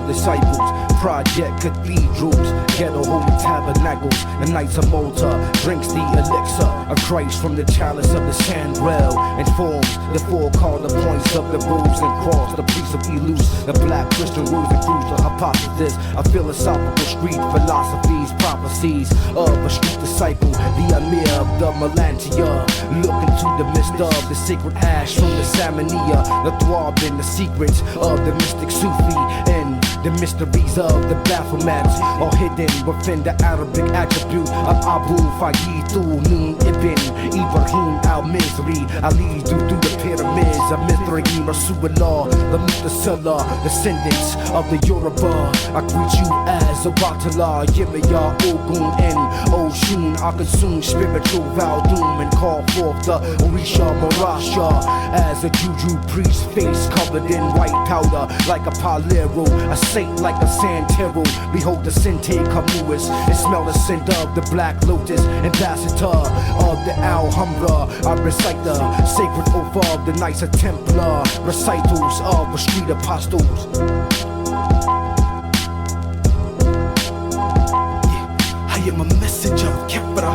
Disciples, project cathedrals, ghetto holy tabernacles, the Knights of Malta drinks the elixir of Christ from the chalice of the Chandrel, and forms the four cardinal points of the rules and cross the priest of Elus, the black Christian rules and cruise the hypothesis of philosophical street philosophies, prophecies of a street disciple, the Amir of the Melantia, look into the mist of the sacred ash from the Samania, the Nuwaupian, the secrets of the mystic Sufi, and the mysteries of the Baphomets are hidden within the Arabic attribute of Abu Fayyidul Nun Ibn Ibrahim al-Mizri. I lead you through the pyramids of Mithraim, Rasulullah, the Mutasila, descendants of the Yoruba. I greet you as a Watala, Yimaya, Ogun, and Oshun. I consume spiritual Valdum and call forth the Orisha Marasha as a juju priest, face covered in white powder like a palero, a saint like a santero. Behold the Sente Camus and smell the scent of the black lotus, ambassador of the Alhambra. I recite the sacred oath of the Knights of Templar, recitals of the street apostles. I am a messenger of Kefra,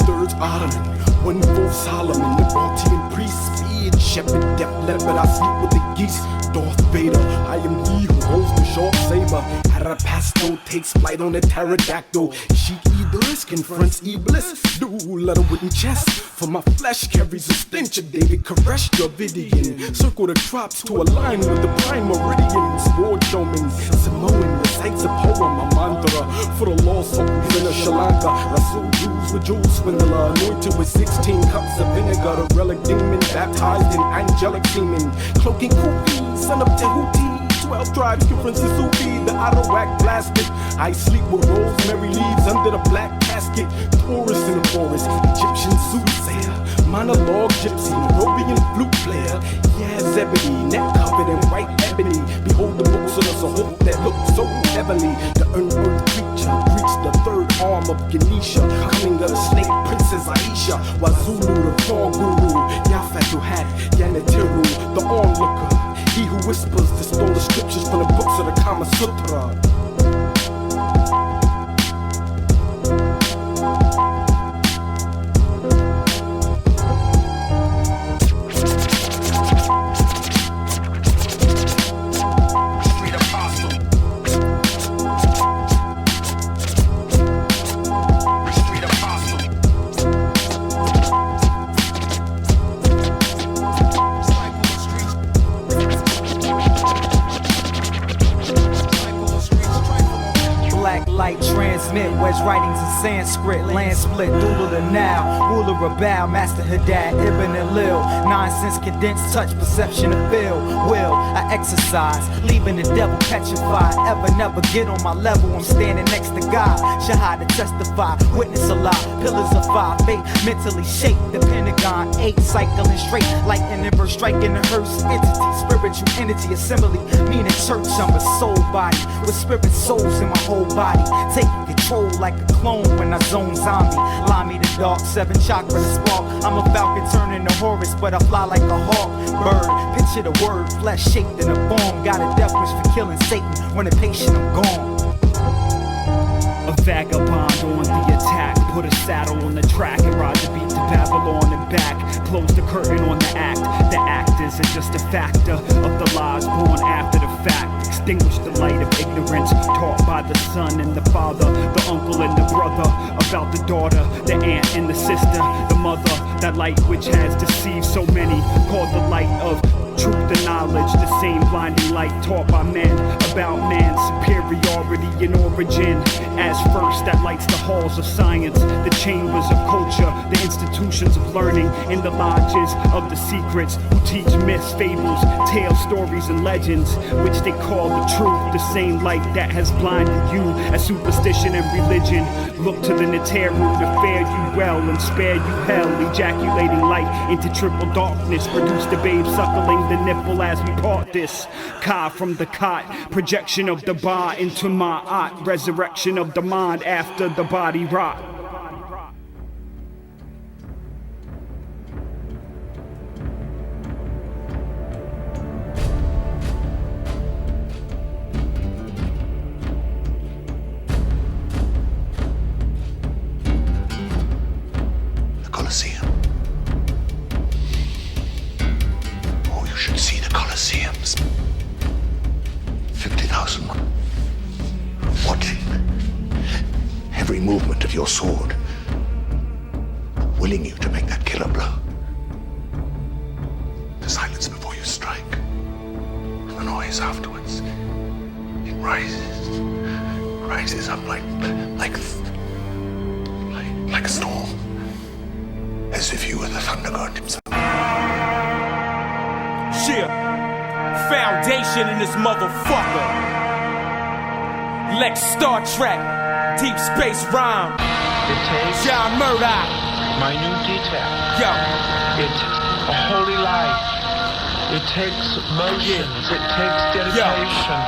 2/3 Ottoman, 1/4 Solomon, the Baltian priest, speed, shepherd, deaf leopard, I sleep with the geese, Darth Vader, I am he who holds the sharp saber, Arapasto takes flight on a pterodactyl, Sheik Idris confronts Iblis, duel at a wooden chest, for my flesh carries a stench of David Koresh Dravidian, circle the crops to align with the prime meridians, war domins, Samoan recites a poem, a mantra, for the lost souls in a Sri Lanka, Rasul Jews with jewels swindler, anointed with 16 cups of vinegar, the relic demon, baptized in angelic semen, cloaking Kufi, son of Tehuti, 12 tribes confronts the Sufi, the Arawak blasted, I sleep with rosemary leaves under the black casket, Taurus in the forest, Egyptian soothsayer, monologue gypsy, Nuwaupian flute player, yeah, Zebedee, neck covered in white ebony, behold the books of the Sahut that look so heavenly, the unearthed creature reached the third arm of Ganesha, coming of the snake princess Aisha, Wazulu the fall guru, Yafatu hat, Yanatiru, the onlooker, he who whispers the stolen scriptures from the books of the Kama Sutra. Wedge writings in Sanskrit, land split, doodle the now, ruler rebel, master Haddad, Ibn Elil, nonsense condensed, touch perception of feel, will, I exercise, leaving the devil petrified, ever never get on my level, I'm standing next to God, Shahada testify, witness a lie, pillars of fire, fate mentally shake, the Pentagon, 8 cycling straight, like an inverse striking the hearse, entity, spiritual energy, assembly, meaning church, I'm a soul body, with spirit souls in my whole body, taking control like a clone when I zone zombie. Lie me the dark, 7 chakra to spark. I'm a falcon turning to Horus, but I fly like a hawk. Bird, picture the word, flesh shaped in a bomb. Got a death wish for killing Satan. When the patient, I'm gone. A vagabond on the attack, put a saddle on the track and ride the beat to Babylon and back. Close the curtain on the act. The actors are just a factor of the lies born after the fact. Extinguish the light of ignorance taught by the son and the father, the uncle and the brother, about the daughter, the aunt and the sister, the mother, that light which has deceived so many, called the light of truth and knowledge, the same blinding light taught by men of about man's superiority in origin. As first that lights the halls of science, the chambers of culture, the institutions of learning, in the lodges of the secrets, who teach myths, fables, tales, stories, and legends, which they call the truth, the same light that has blinded you as superstition and religion. Look to the Neteru to fare you well and spare you hell, ejaculating light into triple darkness, produce the babe suckling the nipple as we part this. Ka from the cot, projection of the ba into ma'at, resurrection of the mind after the body rot. The Colosseum. Oh, you should see the Colosseums. 50,000 watching every movement of your sword, willing you to make that killer blow. The silence before you strike, and the noise afterwards. It rises up like a storm, as if you were the thunder god himself. Yeah, foundation in this motherfucker. Lex Star Trek, deep space rhyme. It takes John Murdoch. minute detail. Yo, It's a holy life. It takes motions. It takes dedication.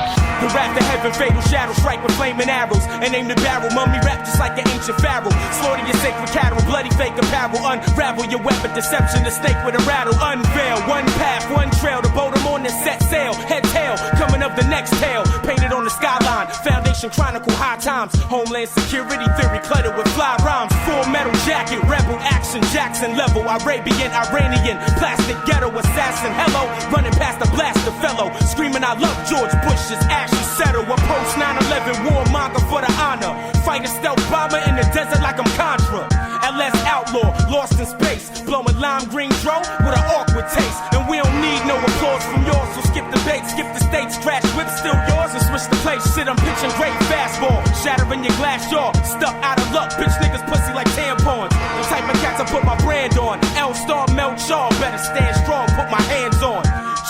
the wrath of heaven, fatal shadow, strike with flaming arrows and aim the barrel. Mummy rap just like an ancient pharaoh. Slaughter your sacred cattle, bloody fake apparel. Unravel your weapon, deception, the snake with a rattle. Unveil, one path, one trail. The boat I'm on and set sail. Head tail, coming up the next tale. Painted on the skyline, foundation chronicle, high times. Homeland security theory, cluttered with fly rhymes. Full metal jacket, rebel action, Jackson level. Arabian, Iranian, plastic ghetto assassin. Hello, running past the blaster fellow. Screaming I love George Bush's ashes settle. A post 9/11 warmonger for the honor. Fight a stealth bomber in the desert like I'm Contra. LS outlaw, lost in space. Blowing lime green dro with an awkward taste. And we don't need no applause from yours. So skip the bait, skip the state, scratch whip, still yours. And switch the place, shit I'm pitching great fastball. Shattering your glass jaw, stuck out of luck. Bitch niggas pussy like tampons. The type of cats I put my brand on. L-Star melt shaw, better stand strong, put my hands on.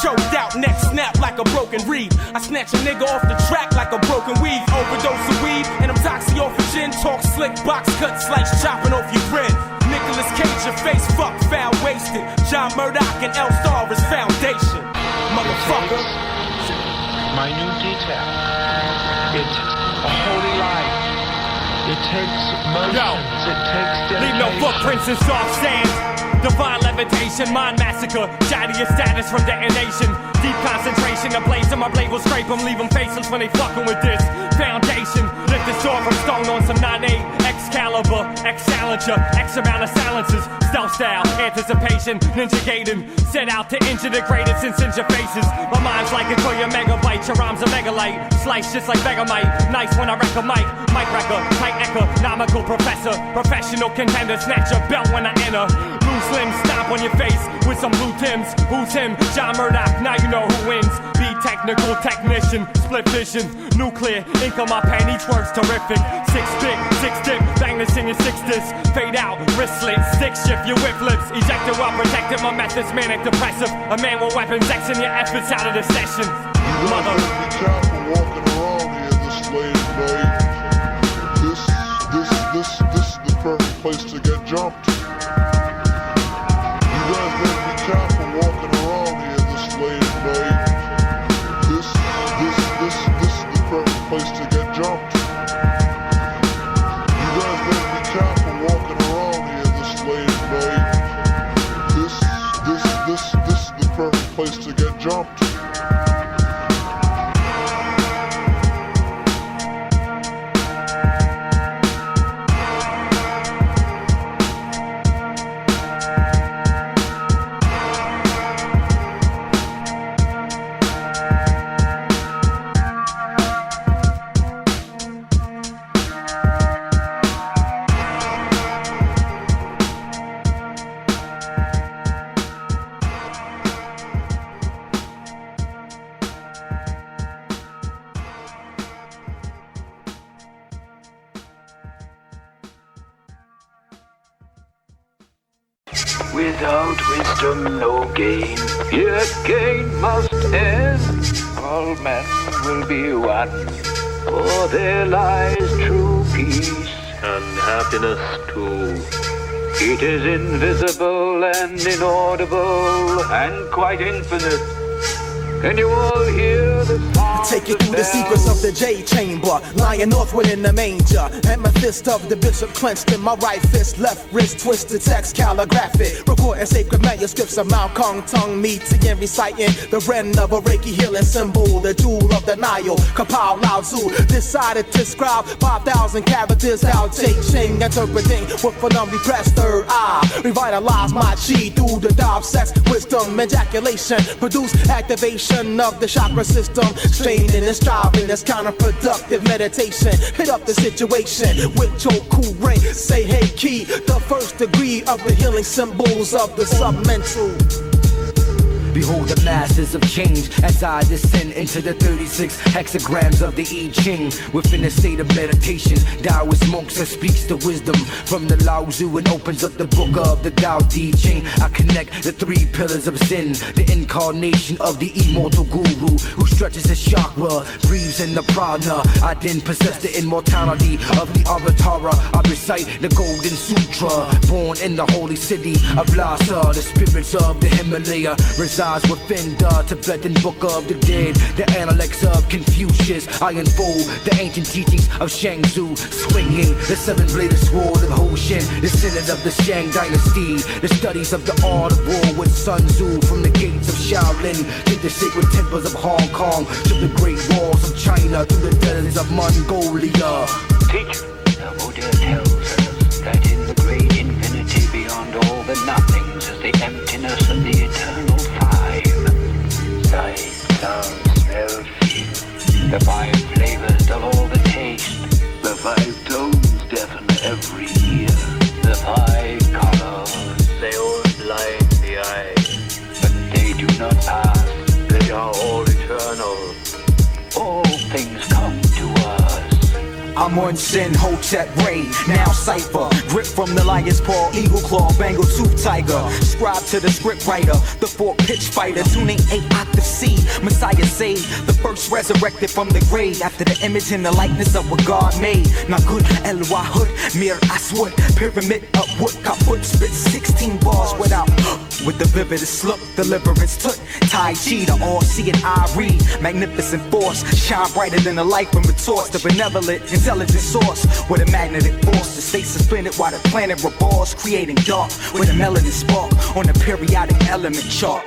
Choked out, neck snap like a broken reed. I snatch a nigga off the track like a broken weed. Overdose of weed, and I'm toxic off of gin. Talk slick, box cut, slice chopping off your grin. Nicolas Cage, your face fuck, foul wasted. John Murdoch and L-Star is foundation. Motherfucker. Minute detail. It's a holy life. It takes motions. It takes dedication. Leave no footprints in soft sand. Divine levitation, mind massacre. Shatter your status from detonation. Deep concentration, the blaze of my blade will scrape them. Leave them faceless when they fucking with this foundation. Lift this sword from stone on some 9-8. Excalibur, X-Challenger, X amount of silences. Stealth style, anticipation, ninja gating. Set out to injure the greatest and singe your faces. My mind's like a trillion megabytes. Your rhymes a megalite. Slice just like Vegamite. Nice when I wreck a mic. Mic wrecker, tight economical professor. Professional contender, snatch your belt when I enter. Loose limbs, stomp on your face with some blue Tims. Who's him? John Murdoch, now you know who wins. Be technical technician, split vision, nuclear, ink on my pen, each word's terrific. Six stick, six dip, bang this in your six disc. Fade out, wrist slit, stick shift, your whip lips. Ejected while protected, my method's manic depressive. A man with weapons, Xing your efforts out of the session. Mother. Be careful walking around here this late at night. This is the perfect place to get jumped. You guys better be careful walking around here this late at night. This is the perfect place to get jumped. You guys better be careful walking around here this late at night. This is the perfect place to get jumped. Without wisdom, no gain. Yet gain must end. All men will be one. For there lies true peace and happiness too. It is invisible and inaudible and quite infinite. Can you all hear the sound? Take you through the secrets of the J chamber, lying northward in the manger. Amethyst of the bishop clenched in my right fist, left wrist twisted, text calligraphic. Recording sacred manuscripts of Mount Kong tongue meeting and reciting the Ren of a Reiki healing symbol, the jewel of the Nile. Kapow Lao Tzu decided to scribe 5,000 characters out Ching, interpreting with an unrepressed third eye. Revitalize my chi through the dive, sex, wisdom, ejaculation. Produce activation of the chakra system. Straining and striving is counterproductive meditation. Hit up the situation with Choku Ray. Say hey key, the first degree of the healing symbols of the submental. Behold the masses of change as I descend into the 36 hexagrams of the I Ching. Within a state of meditation, Taoist monks that speaks the wisdom from the Lao Tzu and opens up the book of the Tao Te Ching. I connect the three pillars of Zen, the incarnation of the immortal guru who stretches his chakra, breathes in the prana. I then possess the immortality of the Avatara. I recite the Golden Sutra, born in the holy city of Lhasa. The spirits of the Himalaya reside within the Tibetan Book of the Dead, the Analects of Confucius. I unfold the ancient teachings of Shang Tzu, swinging the seven-bladed sword of Hoshin, descendant of the Shang dynasty. The studies of the art of war with Sun Tzu, from the gates of Shaolin to the sacred temples of Hong Kong, to the great walls of China, through the deserts of Mongolia. Teacher, the Buddha tells us that in the great infinity beyond all the nothings is the emptiness of the eternal five. Sight, sound, smell, feel. The five flavors of all the taste. The five tones deafen every ear. The five colors, they all blind the eye. But they do not pass. They are all eternal. All things come to us. I'm on Sin, Hotep, Ray, now Cypher. Grip from the lion's paw, eagle claw, bangle tooth tiger. Scribe to the script writer, the four pitch fighter. Tuning 8 octave C, Messiah saved. The first resurrected from the grave, after the image and the likeness of what God made. Not good, El Wahud, Mir Aswad. Pyramid upward, kaput, spit 16 bars without. With the vividest look, deliverance took. Tai Chi, the all-seeing eye read. Magnificent force, shine brighter than the light from a torch. The benevolent, intelligent source with a magnetic force to stay suspended while the planet revolves, creating dark with a melanin spark on the periodic element chart.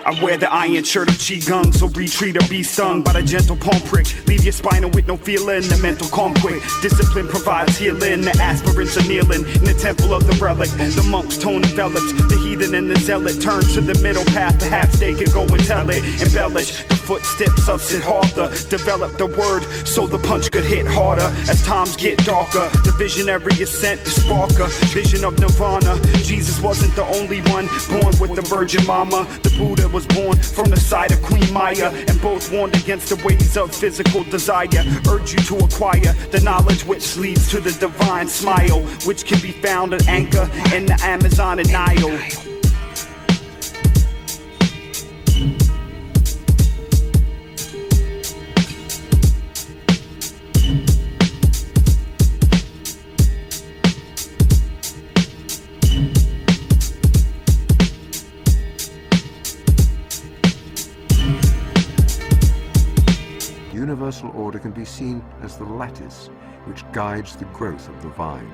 I wear the iron shirt of Qigong, so retreat or be stung by the gentle palm prick. Leave your spinal with no feeling, the mental calm quick. Discipline provides healing, the aspirants are kneeling in the temple of the relic. The monk's tone envelops, the heathen and the zealot turn to the middle path. Perhaps they could go and tell it, embellish the footsteps of Siddhartha. Develop the word so the punch could hit harder as times get darker. The visionary is sent to spark a vision of nirvana. Jesus wasn't the only one born with the Virgin Mama. The Buddha was born from the side of Queen Maya, and both warned against the ways of physical desire. Urge you to acquire the knowledge which leads to the divine smile, which can be found at anchor in the Amazon and Nile. Universal order can be seen as the lattice which guides the growth of the vine,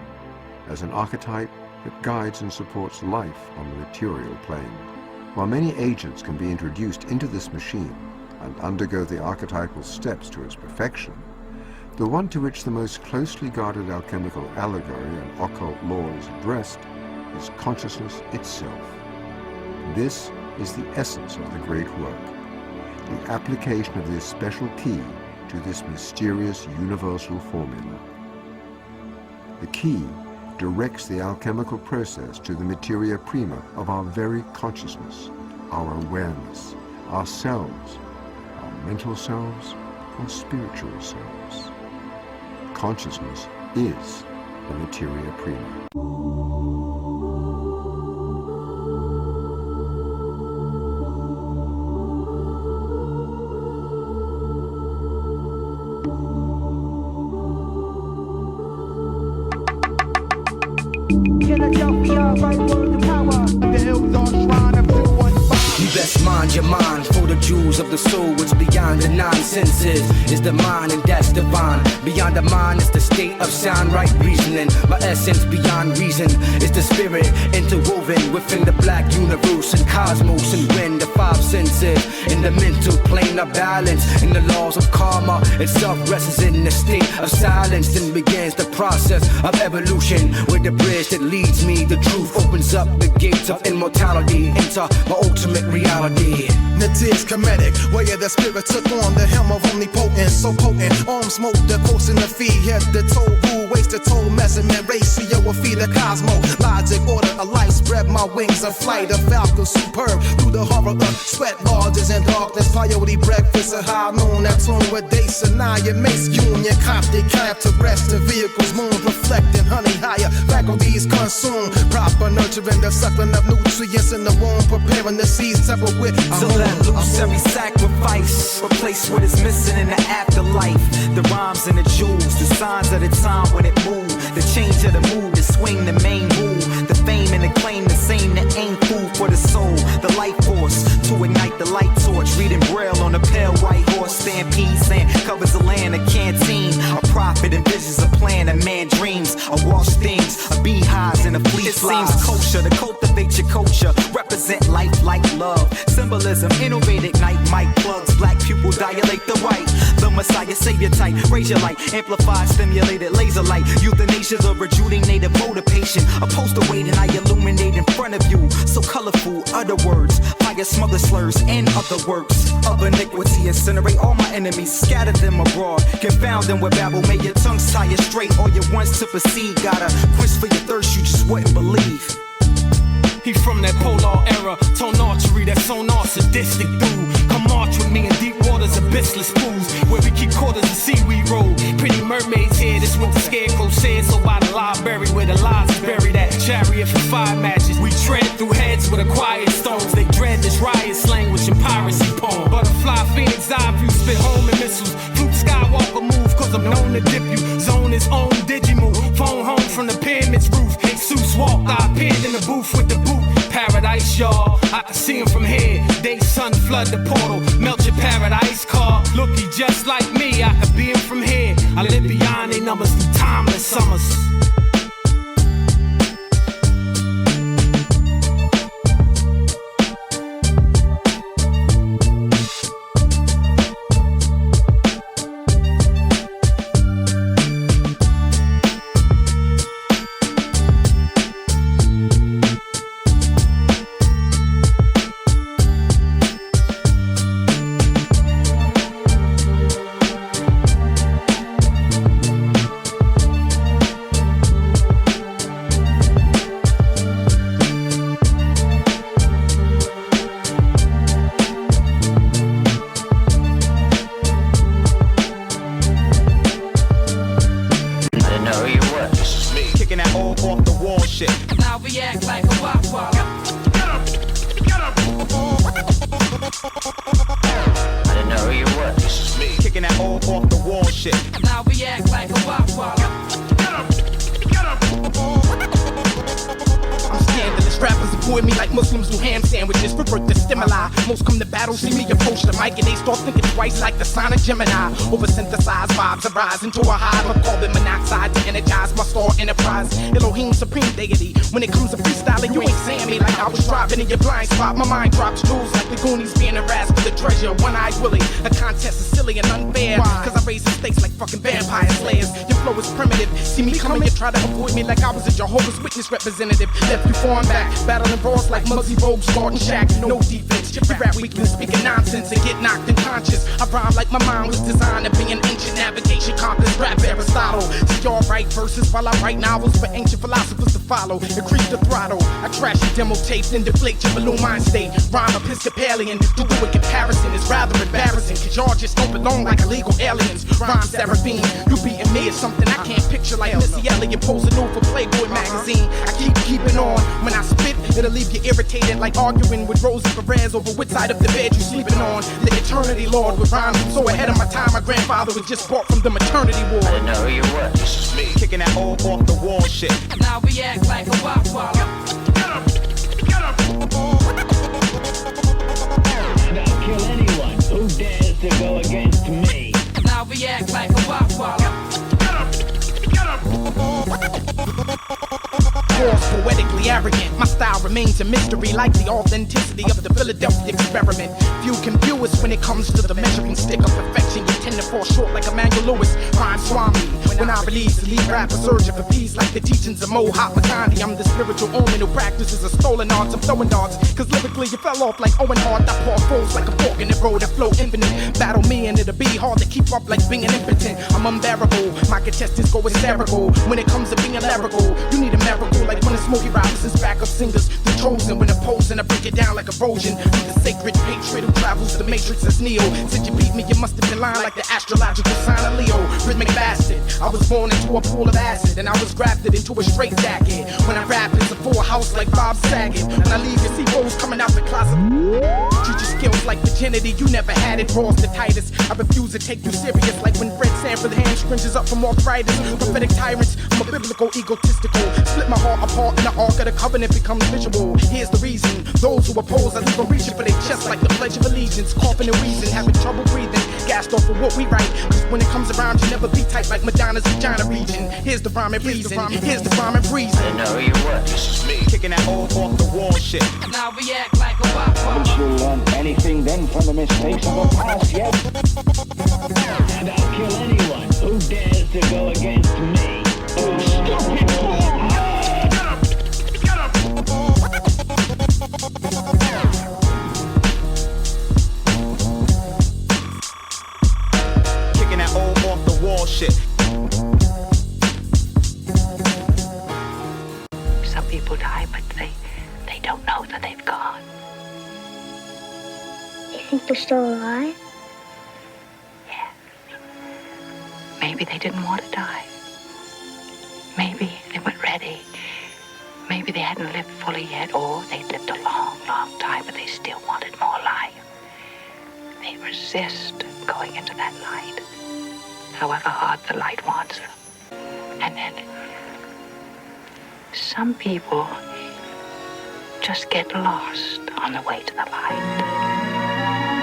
as an archetype that guides and supports life on the material plane. While many agents can be introduced into this machine and undergo the archetypal steps to its perfection, the one to which the most closely guarded alchemical allegory and occult law is addressed is consciousness itself. This is the essence of the great work, the application of this special key to this mysterious universal formula. The key directs the alchemical process to the materia prima of our very consciousness, our awareness, ourselves, our mental selves, or spiritual selves. Consciousness is the materia prima. Philadelphia, right word to power. The hills are shrine of 215. You best mind your mind for the jewels of the soul. What's beyond the nine senses is the mind, and that's divine. Beyond the mind is the state of sound right reasoning. My essence beyond reason is the spirit interwoven within the black universe and cosmos, and when the five senses in the mental plane of balance, in the laws of karma itself rests in the state of silence. Then begins the process of evolution, where the bridge that leads me, the truth opens up the gates of immortality into my ultimate reality. Natir's comedic, where the spirit took on the helm of omnipotence, so potent. Arms smoke the coast in the feet, head the toll rule, waste the toll measurement ratio will feed the cosmo. Logic, order, a light, spread my wings of flight, a falcon superb through the horror of sweat lodges and darkness. Coyote breakfast at high noon, at tune with day Sanaya, Mace Union, Coptic, camp to rest in vehicles, moons reflecting, honey higher, faculties consume, proper nurturing the suckling of nutrients in the womb, preparing the seeds temper with. So let loose every sacrifice, replace what is missing in the afterlife. The rhymes and the jewels, the signs of the time when it moved, the change of the mood, the swing, the main rule, the fame and the claim, the same that ain't food for the soul, the life force to ignite the light torch, reading braille on a pale white horse, stampede sand covers the land, a canteen, a prophet envisions a plan, a man dreams, a wash things, a beehives and a fleet flies. It seems kosher to cultivate your culture, represent life like love, symbolism, innovate, ignite, mic plugs, black pupil dilate the white, the messiah savior type, raise your light, amplified, stimulated, laser light, euthanasia, the rejuvenated motivation, a poster waiting, I illuminate in front of you, so colorful, other words, fire smother slurs, and other works of iniquity, incinerate all my enemies, scatter them abroad, confound them with babble, may your tongues tie you straight, all your wants to proceed, got a quench for your thirst you just wouldn't believe. He from that polar era, tone archery, that sonar sadistic dude. Come march with me in deep waters, abyssless pools, where we keep quarters of seaweed roll. Pretty mermaids here, this what the scarecrow said. So by the library where the lies is buried at, chariot for fire matches. We tread through heads with acquired stones. They dread this riot language and piracy poem. Butterfly, phoenix, eye view, spit home and missiles. Fluke Skywalker move, cause I'm known to dip you. Zone his own digimove, phone home from the pyramid's roof. Jesus walked, I appeared in the booth with the boot. Paradise, y'all, I can see him from here. Day sun flood the portal, melt your paradise car. Look, he just like me, I could be him from here. I live beyond they numbers through timeless summers. Gemini, oversynthesized vibes arise into a hive of carbon monoxide to energize my star enterprise. Elohim, supreme deity. When it comes to freestyling, you ain't saying me like I was driving in your blind spot. My mind drops jewels like the Goonies being harassed for the treasure. One-eyed Willie, a contest is silly and unfair. Cause I raise the stakes like fucking vampire slayers. Your flow is primitive. See me coming, you try to avoid me like I was a Jehovah's Witness representative. Left you falling back, battling brawls like Muggsy Bogues, Garden Shack. No defense, you rap weakness, speaking nonsense and get knocked unconscious. I rhyme like my mind was designed to be an ancient navigation compass. Rap Aristotle, see y'all right write verses while I write novels for ancient philosophers to follow. Increase the throttle. I trash your demo tapes and deflate your balloon mind state. Rhyme Episcopalian. To do a comparison is rather embarrassing, cause y'all just don't belong like illegal aliens. Rhyme Seraphine. You beating me is something I can't picture like Missy Elliott posing over for Playboy magazine. I keeping on. When I spit, it'll leave you irritated like arguing with Rosie Perez over which side of the bed you sleeping on. The eternity lord with rhymes so ahead of my time. My grandfather was just brought from the maternity ward. I didn't know who you were. This is me. Kicking that old off the wall shit. Now we act like a wop wop. And I'll kill anyone who dares to go against me. Now we act like a wop wop. Poetically arrogant, my style remains a mystery like the authenticity of the Philadelphia experiment. Few can view us when it comes to the measuring stick of perfection. You tend to fall short like Emmanuel Lewis, Rhyme Swami. When I release the lead rapper searching for peace like the teachings of Mohatma Gandhi. I'm the spiritual omen who practices a stolen arts of throwing darts. Cause lyrically you fell off like Owen Hart. I pour flows like a fork in the road and flow infinite. Battle me and it'll be hard to keep up like being impotent. I'm unbearable, my contestants go hysterical. When it comes to being lyrical, you need a miracle like when the Smokey Robinson's backup singers. The chosen when opposing, I break it down like erosion. I'm the sacred patriot who travels the matrix as Neo. Since you beat me, you must have been lying like the astrological sign of Leo. Rhythmic bastard, I was born into a pool of acid and I was grafted into a straight jacket. When I rap, it's a full house like Bob Saget. When I leave, you see rolls coming out the closet. Teach your skills like virginity, you never had it. Raws to Titus, I refuse to take you serious like when Fred Sanford hamstrings up from arthritis. Prophetic tyrants, I'm a biblical egotistical. Split my heart apart and the ark of the covenant becomes visual. Here's the reason, those who oppose, I leave them reaching for their chest like the Pledge of Allegiance. Coughing and wheezing, having trouble breathing, gassed off of what we write. Cause when it comes around, you never be tight like Madonna's vagina region. Here's the rhyme and reason, here's the rhyme and reason. I didn't know who you were. This is me. Kicking that old off the wall shit. Now we act like a wop wop. Haven't you learned anything then from the mistakes of the past yet? And I'll kill anyone who dares to go against me. Oh, stupid fool! Kicking that old off the wall shit. Some people die, but they don't know that they've gone. You think they're still alive? Yes. Maybe they didn't want to die. Maybe they weren't ready. Maybe they hadn't lived fully yet, or they'd lived a long, long time, but they still wanted more life. They resist going into that light, however hard the light wants them. And then some people just get lost on the way to the light.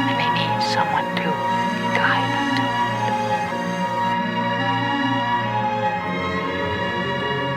And they need someone to guide them to it.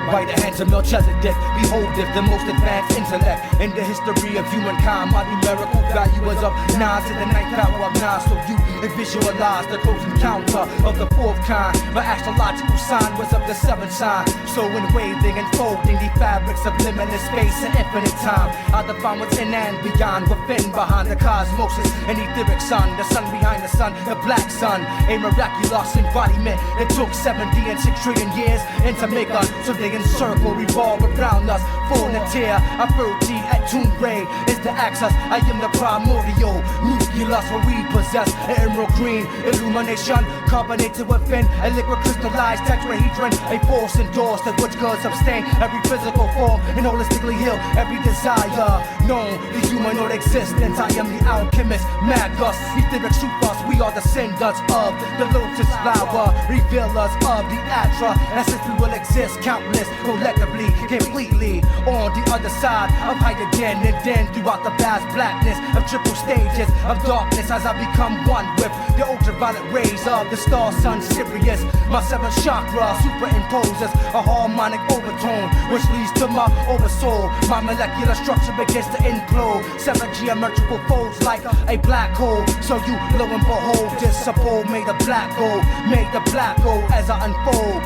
By the hands of Melchizedek, beholdeth the most advanced intellect in the history of humankind. My numerical value was of 9 to the 9th power of 9. So you visualize the close encounter of the 4th kind. My astrological sign was of the 7th sign. So in waving and folding the fabrics of limitless space and infinite time, I define what's in and beyond, within, behind the cosmosis, an etheric sun, the sun behind the sun, the black sun, a miraculous embodiment. It took 70 and 6 trillion years and to make us, so they encircle, revolve around us. Fornitier, a virtue at tomb ray is the access. I am the primordial nucleus, what we possess. An emerald green illumination, carbonated within a liquid crystallized tetrahedron. A force endorsed that which goods abstain every physical form and holistically heal every desire known the humanoid existence. I am the alchemist, magus, etheric supers. We are descendants of the lotus flower, revealers of the Atra. And since we will exist countless collectively, completely on the other side of height again, and then throughout the vast blackness of triple stages of darkness, as I become one with the ultraviolet rays of the star sun Sirius. My 7th chakra superimposes a harmonic overtone, which leads to my oversoul. My molecular structure begins to implode. 7 geometrical folds like a black hole. So you lo and behold, this abode made of black gold, made the black gold as I unfold.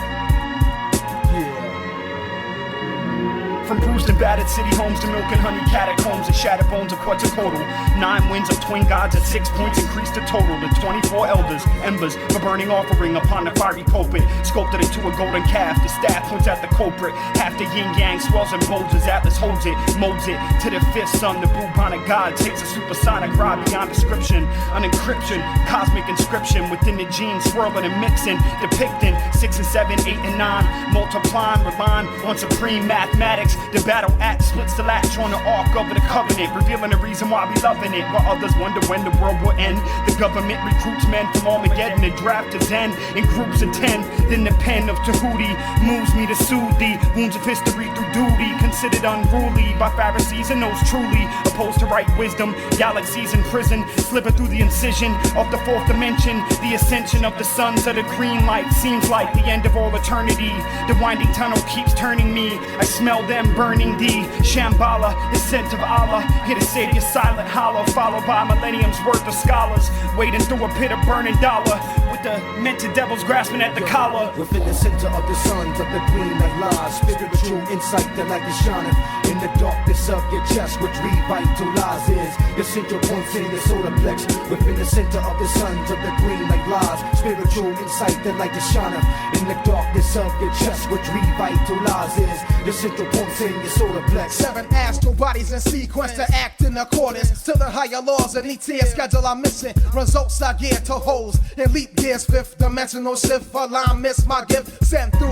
From Bruce Used in battered city homes to milk and honey catacombs and shattered bones of Quetzalcoatl. 9 winds of twin gods at 6 points increased the total to 24 elders, embers for burning offering upon the fiery pulpit. Sculpted into a golden calf, the staff points at the culprit. Half the yin yang swells and bulges as Atlas holds it, molds it to the fifth sun. The bubonic god takes a supersonic ride beyond description. An encryption, cosmic inscription within the genes, swirling and mixing, depicting 6 and 7, 8 and 9, multiplying, relying on supreme mathematics. The battle axe splits the latch on the ark of the covenant, revealing the reason why we loving it, while others wonder when the world will end. The government recruits men from Armageddon and draft to Zen in groups of 10. Then the pen of Tahuti moves me to soothe the wounds of history through duty, considered unruly by Pharisees and those truly opposed to right wisdom. Galaxies in prison, slipping through the incision of the fourth dimension. The ascension of the sons of the green light seems like the end of all eternity. The winding tunnel keeps turning me. I smell them burning the Shambhala, the scent of Allah. Here to save your silent hollow, followed by millenniums worth of scholars, wading through a pit of burning dollar, with the mental devils grasping at the collar. Within the center of the sons of the green light lies spiritual insight that light is shining in the darkness of your chest, which revitalizes your central points in your solar plex. Within the center of the sons of the green light lies spiritual insight that light is shining in the darkness of your chest, which revitalizes your central points in your solar plex. 7 astral bodies in sequence to act in accordance to the higher laws of ETA schedule I'm missing. Results I geared to holes in leap years, 5th dimensional shift alignments. My gift sent through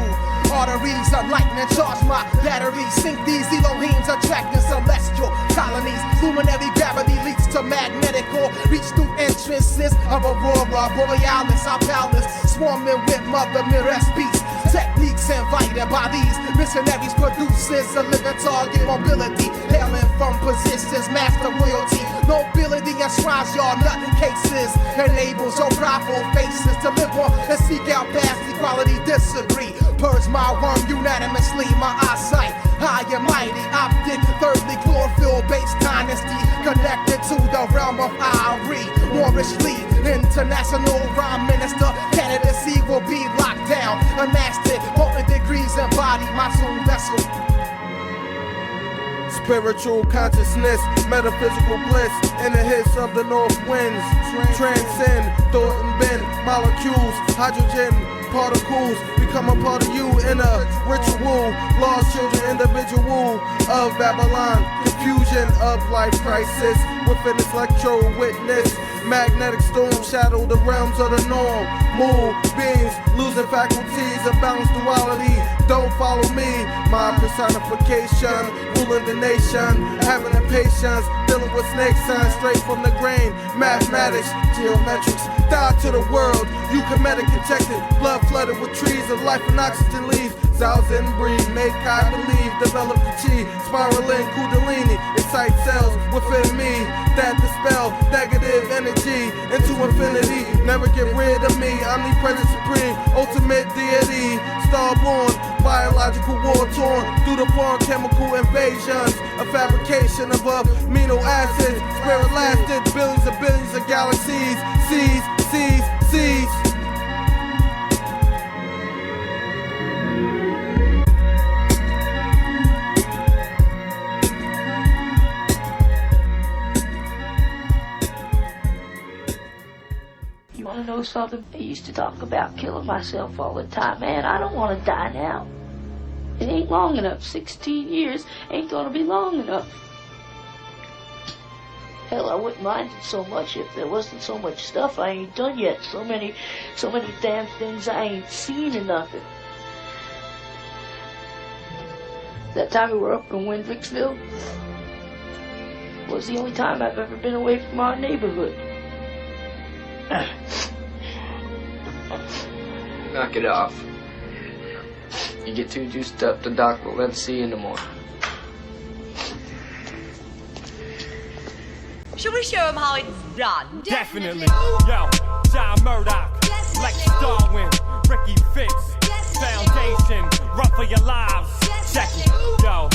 arteries of lightning, charge my batteries. Sink these Elohim's attracting celestial colonies. Luminary gravity leads to magnetic or reach through entrances of aurora borealis. Our palace swarming with mother mirror beasts. Techniques invited by these missionaries produces a living target mobility, hailing from positions, master royalty. Nobility enshrines your nut cases, enables your prideful faces to live on and seek out past equality, disagree. Purge my worm unanimously, my eyesight high and mighty, optic, thirdly chlorophyll-based dynasty, connected to the realm of Irie. Morris Lee, international rhyme minister, candidacy will be locked down, amassed it, potent degrees embody my soul vessel. Spiritual consciousness, metaphysical bliss, in the hiss of the north winds, transcend, thought and bend, molecules, hydrogen, particles, become a part of you in a ritual, lost children, individual of Babylon, confusion of life crisis, within this electro witness, magnetic storm, shadow the realms of the norm, move beings, losing faculties of balanced duality, don't follow me, my personification, ruling the nation, having the patience, dealing with snake signs straight from the grain, mathematics, geometrics, die to the world, euchemetic injected, blood flooded with trees of life and oxygen leaves, thousand breed, make I believe, develop the chi, spiraling Kundalini, excite cells within me, that dispel negative energy into infinity, never get rid of me, omnipresent supreme, ultimate deity, starborn, biological war torn, through the foreign chemical invasions, a fabrication of amino acids, spirit lasted, billions of galaxies, seas, seas, seas. You wanna know something? I used to talk about killing myself all the time. Man, I don't wanna die now. It ain't long enough. 16 years ain't gonna be long enough. Hell, I wouldn't mind it so much if there wasn't so much stuff I ain't done yet. So many damn things I ain't seen or nothing. That time we were up in Windricksville was the only time I've ever been away from our neighborhood. Knock it off. You get too juiced up, the doc will let see you no more. Should we show him how it's done? Definitely. Yo, John Murdoch, Lex Darwin, Ricky Fitz, Foundation, run for your lives. Check it. Yo,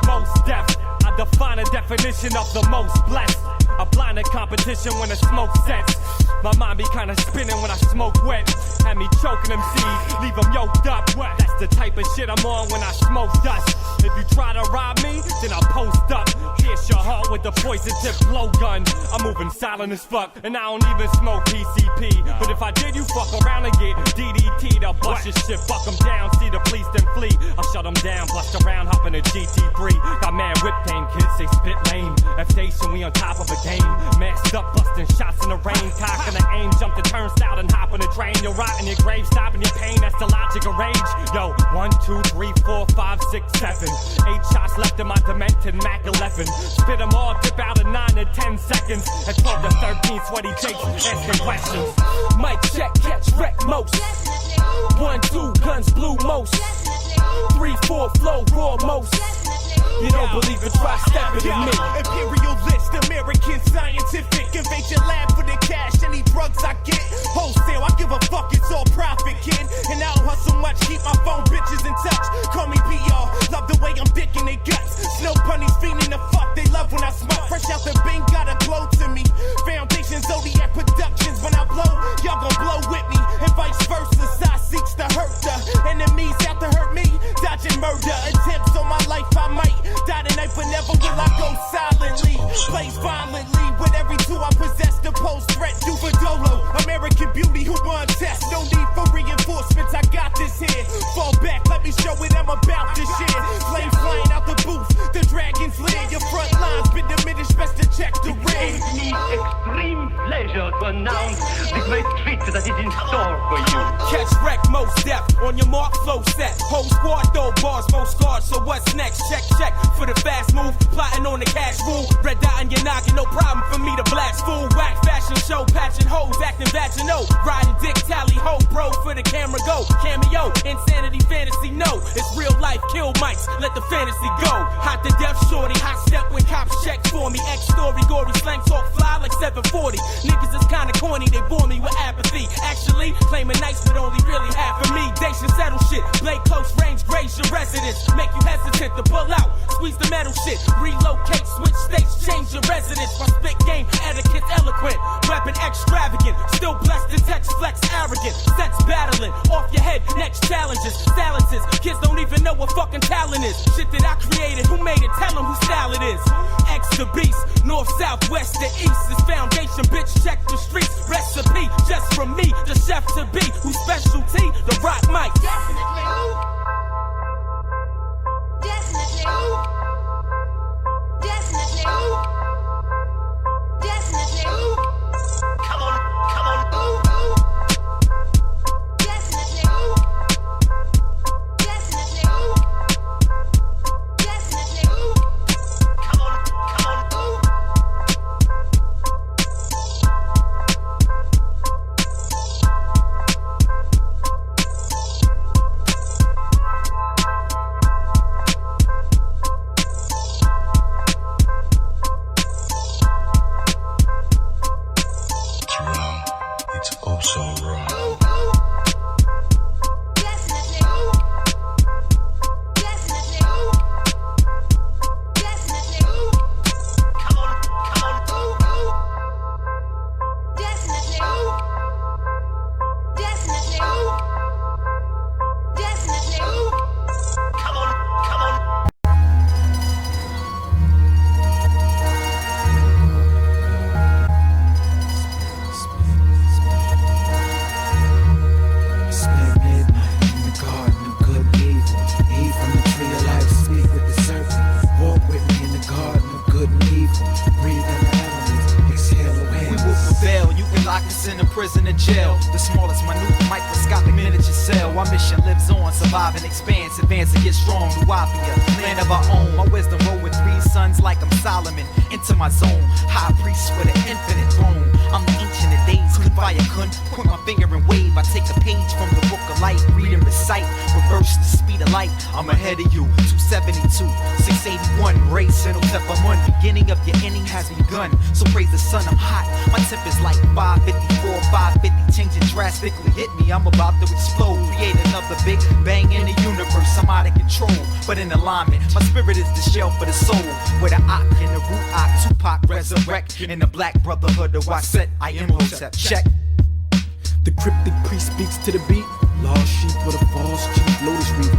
Mos Def, I define a definition of the most blessed. A blinded competition when the smoke sets. My mind be kinda spinning when I smoke wet. Had me choking them seeds, leave them yoked up. That's the type of shit I'm on when I smoke dust. If you try to rob me, then I'll post up. Pierce your heart with the poison tip blowgun. I'm moving silent as fuck, and I don't even smoke PCP. But if I did, you fuck around and get DDT. They'll bust your shit, fuck them down, see the police then flee. I'll shut them down, bust around, hop in a GT3. Got mad whip game, kids, they spit lame. F-Station, we on top of a game. Masked up, busting shots in the rain. Cocking the aim, jump the turnstile and hop on the train. You're rotting your grave, stopping your pain, that's the logic of rage. Yo, 1, 2, 3, 4, 5, 6, 7. 8 shots left in my demented Mac 11. Spit them all, dip out in 9 to 10 seconds. At 12 to 13, sweaty takes, asking questions. Mic check, catch, wreck most. 1, 2, guns, blue most. 3, 4, flow, raw most. You don't believe it, try stepping to me. Imperialist, American, scientific. Invade your lab for the cash, any drugs I get. Wholesale, I give a fuck, it's all profit, kid. And I don't hustle much, keep my phone bitches in touch. Call me PR, love the way I'm dicking their guts. Snow bunnies fiending the fuck, they love when I smoke. Fresh out the bin, got a glow to me. Foundation, Zodiac Productions, when I blow, y'all gon' blow with me. And vice versa, side seeks to hurt the enemies out to hurt me. Dodging murder, attempts on my life, I might die tonight, but never will I go silently. Plays violently with every tool I possess. The post threat, do for Dolo. American beauty who won test. No need for reinforcements, I got this here. Fall back, let me show it, I'm about to share. Flames flying out the booth, the dragons leer. Your front lines been diminished, best to check the ring. It gives me extreme pleasure to announce the great treat that is in store for you. Catch wreck, Mos Def, on your mark, flow set. Whole squad, throw bars, most scars, so what's next? Check for the fast move, plotting on the cash rule. Red dot in your noggin, no problem for me to blast fool. Whack fashion show, patching hoes, acting vaginal. Riding dick, tally ho, bro, for the camera go. Cameo, insanity, fantasy, no. It's real life, kill mics, let the fantasy go. Hot to death, shorty, hot step when cops check for me. X-story, gory, slang talk, fly like 740. Niggas is kinda corny, they bore me with apathy. Actually, claiming nice, but only really half of me. They should settle shit, blade close range, graze your residence. Make you hesitant to pull out, squeeze the metal shit, relocate, switch states, change your residence. My spit game, etiquette's eloquent, weapon extravagant, still blessed in text, flex arrogant, sets battling, off your head, next challenges, silences, kids don't even know what fucking talent is. Shit that I created, who made it, tell them whose style it is. X the beast, north, south, west to east, this foundation, bitch, check the streets, recipe, just from me, the chef to be, whose specialty, the rock mic. prison or jail. The smallest, minute, microscopic miniature cell. Our mission lives on, survive and expands, advance and get strong. Nuwaupian, land of our own. My wisdom roll with 3 sons like I'm Solomon. Enter my zone, high priest with an infinite throne. I'm the ancient of days, kun fire kun. Point my finger and wave. I take a page from the book of life, read and recite. Reverse the speed of light. I'm ahead of you. 272, 681, race and one. Beginning of your inning has begun. So praise the sun, I'm hot. My temp is like 554, 550, changing drastically. Hit me, I'm about to explode. Create another big bang in the universe. I'm out of control, but in alignment. My spirit is the shell for the soul. With the Ak and the root Ak, Tupac resurrect. In the black brotherhood of Waset, I am Hotep. Check. The cryptic priest speaks to the beat. Lost sheep with a false chief. Lotus reef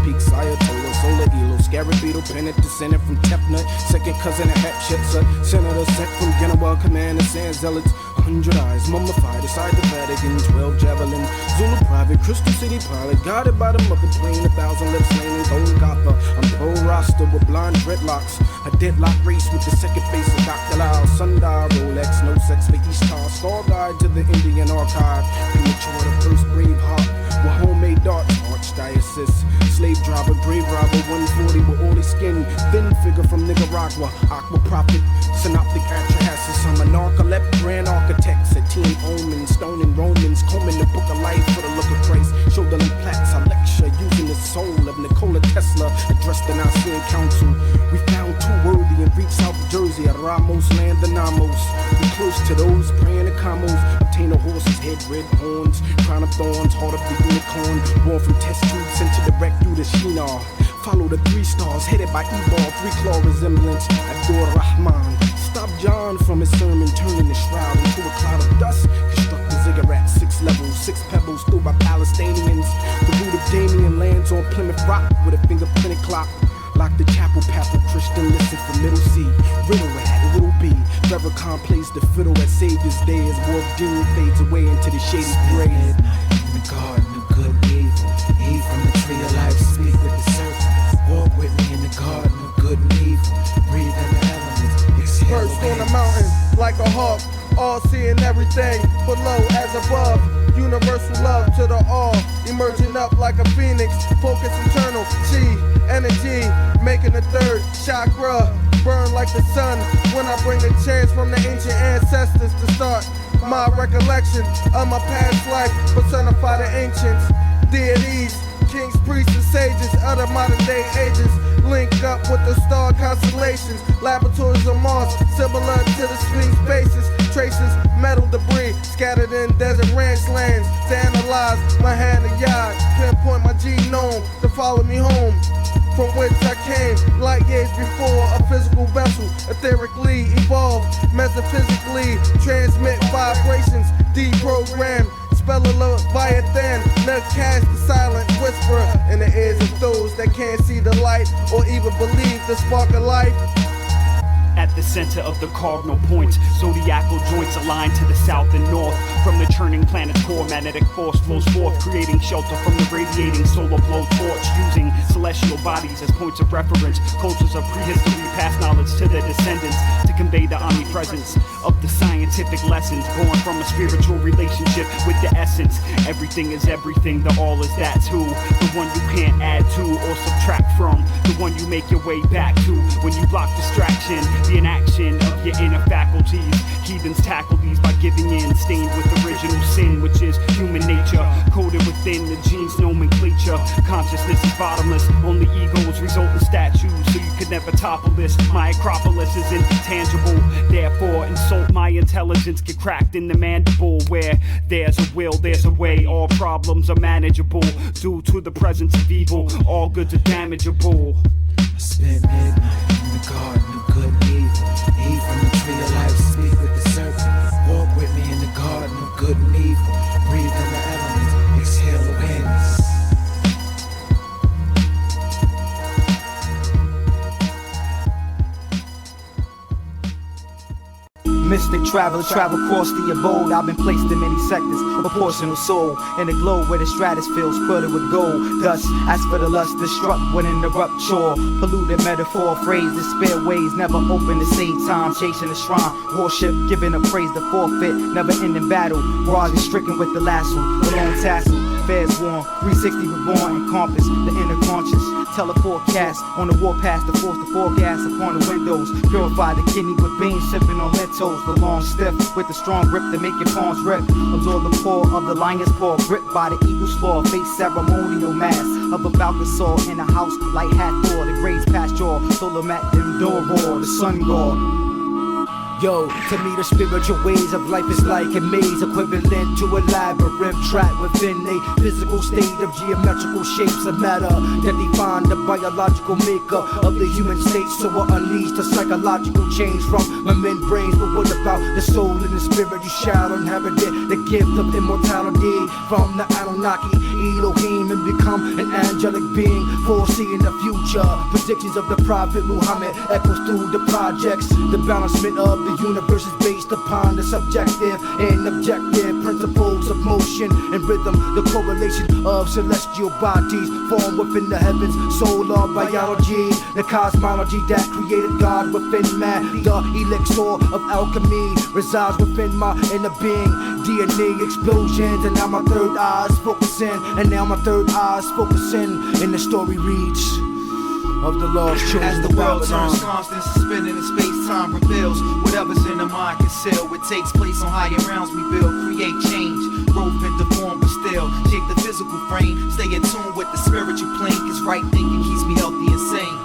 Garrett Beetle, pennant descended from Tefnut, second cousin of Hatshepsut, senator sent from Genoa, commander San Zealots, 100 eyes, mummified inside the Vatican, 12 javelins, Zulu private, Crystal City pilot, guided by the Muppet plane, 1,000 lips slain in Golgotha. I'm pro roster with blonde dreadlocks, a deadlock race with the second face of Dr. Lau, sundial, Rolex, no sex for Eastar, star guide to the Indian archive, premature the first brave heart, with homemade darts, archdiocese, slave driver, grave robber, 140 with oily skin, thin figure from Nicaragua, aqua prophet, synoptic atrahasis, I'm a narcoleptic grand architect, Satine omen, stoning Romans, combing the book of life for the look of Christ, shoulder and plaques, I lecture using the soul of Nikola Tesla, addressed the Nicene Council. We found too worthy and reached South Jersey at Ramos, land the Namos. We close to those praying the commos, obtain a horse's head, red horns, crown of thorns, heart of the unicorn, born from test tubes sent to direct through the Shinar. Follow the 3 stars, headed by Ebal, 3-claw resemblance, Abdur Rahman. Stop John from his sermon, turning the shroud into a cloud of dust. Construct the ziggurat, 6 levels, 6 pebbles through by Palestinians. The root of Damien lands on Plymouth Rock with a fingerprinted clock. Lock the chapel path of Christian, listen for middle C. Riddle at little B. Farrakhan plays the fiddle at Savior's Day as Wolf Dean fades away into the shady grave. In the garden of good and evil, eat from the tree of life, speak with the serpent. Walk with me in the garden of good and evil, breathe in the elements, exhale. Perched on the mountain like a hawk, all seeing everything below as above. Universal love to the all, emerging up like a phoenix. Focus internal, chi, energy, making the third chakra burn like the sun. When I bring a chance from the ancient ancestors to start my recollection of my past life, personify the ancients, deities, kings, priests, and sages of the modern day ages. Link up with the star constellations, laboratories on Mars, similar to the Sphinx bases. Traces, metal debris scattered in desert ranch lands. To analyze my hand and yard, pinpoint my genome to follow me home, from which I came light years before. A physical vessel, etherically evolved, metaphysically transmit vibrations, deprogrammed. Spell a Leviathan, not cast the silent whisper in the ears of those that can't see the light or even believe the spark of life. At the center of the cardinal points, zodiacal joints aligned to the south and north. From the churning planet's core, magnetic force flows forth, creating shelter from the radiating solar blow torch. Using celestial bodies as points of reference, cultures of prehistory pass knowledge to their descendants to convey the omnipresence of the scientific lessons born from a spiritual relationship with the essence. Everything is everything, the all is that too. The one you can't add to or subtract from, the one you make your way back to when you block distraction. The inaction of your inner faculties. Heathens tackle these by giving in, stained with original sin, which is human nature, coded within the gene's nomenclature. Consciousness is bottomless, only egos result in statues, so you could never topple this. My acropolis is intangible, therefore insult my intelligence, get cracked in the mandible. Where there's a will, there's a way, all problems are manageable. Due to the presence of evil, all goods are damageable. I spent midnight in the garden of good and evil. Eat from the tree of life, speak with the serpent. Walk with me in the garden of good and evil. Breathe in the elements, exhale awareness. Mystic traveler, travel across the abode. I've been placed in many sectors, a portion of soul in the globe where the stratosphere squirted with gold. Thus, as for the lust, destruct when in the rupture. Polluted metaphor, phrase, despair ways, never open the same time. Chasing the shrine, worship, giving a praise to forfeit, never ending battle. Rise stricken with the lasso, the long tassel. Fairs warm, 360 reborn, encompass the inner conscious. Tell a forecast on the warpath to force the forecast upon the windows. Purify the kidney with beans, sipping on Mentos. The long stiff with the strong grip to make your palms rip. Absorb the paw of the lion's paw, gripped by the eagle's claw. Face ceremonial mass of a Balcazar in a house like Hathor. The graves past jaw, solar mat, them door roar, the sun god. Yo, to me the spiritual ways of life is like a maze, equivalent to a labyrinth trapped within a physical state of geometrical shapes of matter that define the biological makeup of the human state. So I unleash the psychological change from my men's brains. But what about the soul and the spirit? You shall inherit the gift of immortality from the Anunnaki, Elohim, and become an angelic being, foreseeing the future. Predictions of the Prophet Muhammad echoes through the projects. The balancement of the universe is based upon the subjective and objective principles of motion and rhythm. The correlation of celestial bodies formed within the heavens, solar biology, the cosmology that created God within man. The elixir of alchemy resides within my inner being. DNA explosions, and now my third eye is focusing. And the story reads of the lost children. As the world turns constant, suspended in space-time reveals whatever's in the mind concealed. It takes place on higher realms we build, create change, growth into form, but still shape the physical frame. Stay in tune with the spiritual plane, cause right thinking keeps me healthy and sane.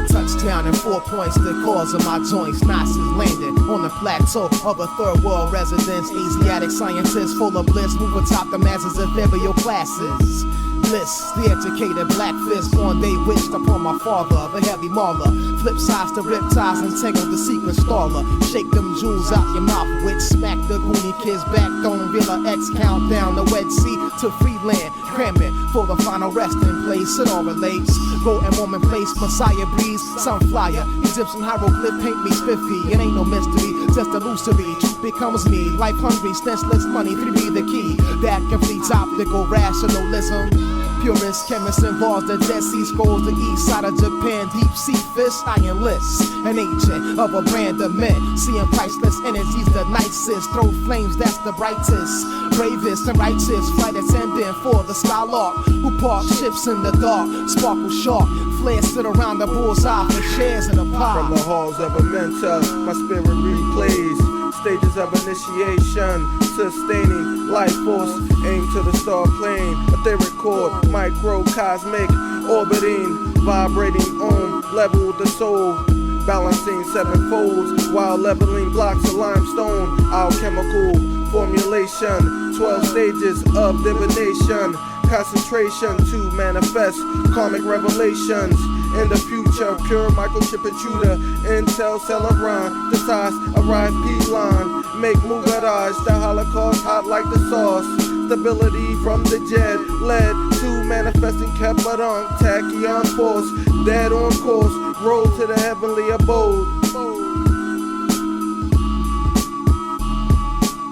Touchdown in 4 points, the cause of my joints. Nazis landed on the plateau of a third world residence. Asiatic scientists full of bliss move atop the masses of ethereal classes. Bliss, the educated black fist on they wished upon my father, the heavy mauler. Flip sides to rip ties and tangle the secret staller. Shake them jewels out your mouth, witch smack the Goonie kids back. Don't Villa X countdown the Red Sea to Freeland. Cram it for the final resting place. It all relates. Go and woman place, Messiah breeze, sunflyer. Egyptian hieroglyph paint me spiffy. It ain't no mystery, just illusory. Truth becomes me, life hungry, senseless money. 3B the key that completes optical rationalism. Purist chemists involves the Dead Sea Scrolls, the east side of Japan, deep sea fish. I enlist an agent of a brand of men, seeing priceless energies, the nicest. Throw flames, that's the brightest, bravest and righteous. Flight attendant for the Skylark, who park ships in the dark. Sparkle sharp, flares sit around the bullseye for shares in the pie. From the halls of a mentor, my spirit replays stages of initiation, sustaining life force, aim to the star plane, etheric core, microcosmic, orbiting, vibrating ohm, level the soul, balancing 7 folds, while leveling blocks of limestone, alchemical formulation, 12 stages of divination, concentration to manifest karmic revelations. In the future, pure microchip intruder, Intel Celeron, the size arrive P-line, make Mugaraj, the Holocaust hot like the sauce. Stability from the jet led to manifesting Kepleron, tachyon force, dead on course, road to the heavenly abode.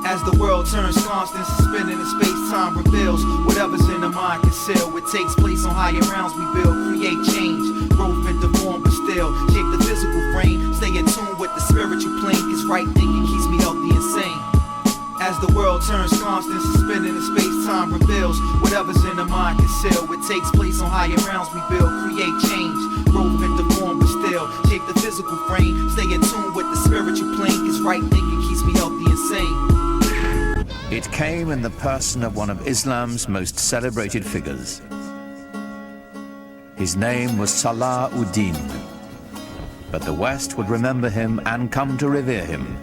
As the world turns constant, suspended in space-time reveals whatever's in the mind concealed. It takes place on higher realms we build, create change, growth into form, but still shape the physical frame. Stay in tune with the spiritual plane, cause right thinking keeps me healthy and sane. As the world turns constant, suspended in space-time reveals whatever's in the mind concealed. It takes place on higher realms we build, create change, growth into form, but still shape the physical frame. Stay in tune with the spiritual plane, cause right thinking keeps me healthy and sane. It came in the person of one of Islam's most celebrated figures. His name was Salah-ud-Din, but the West would remember him and come to revere him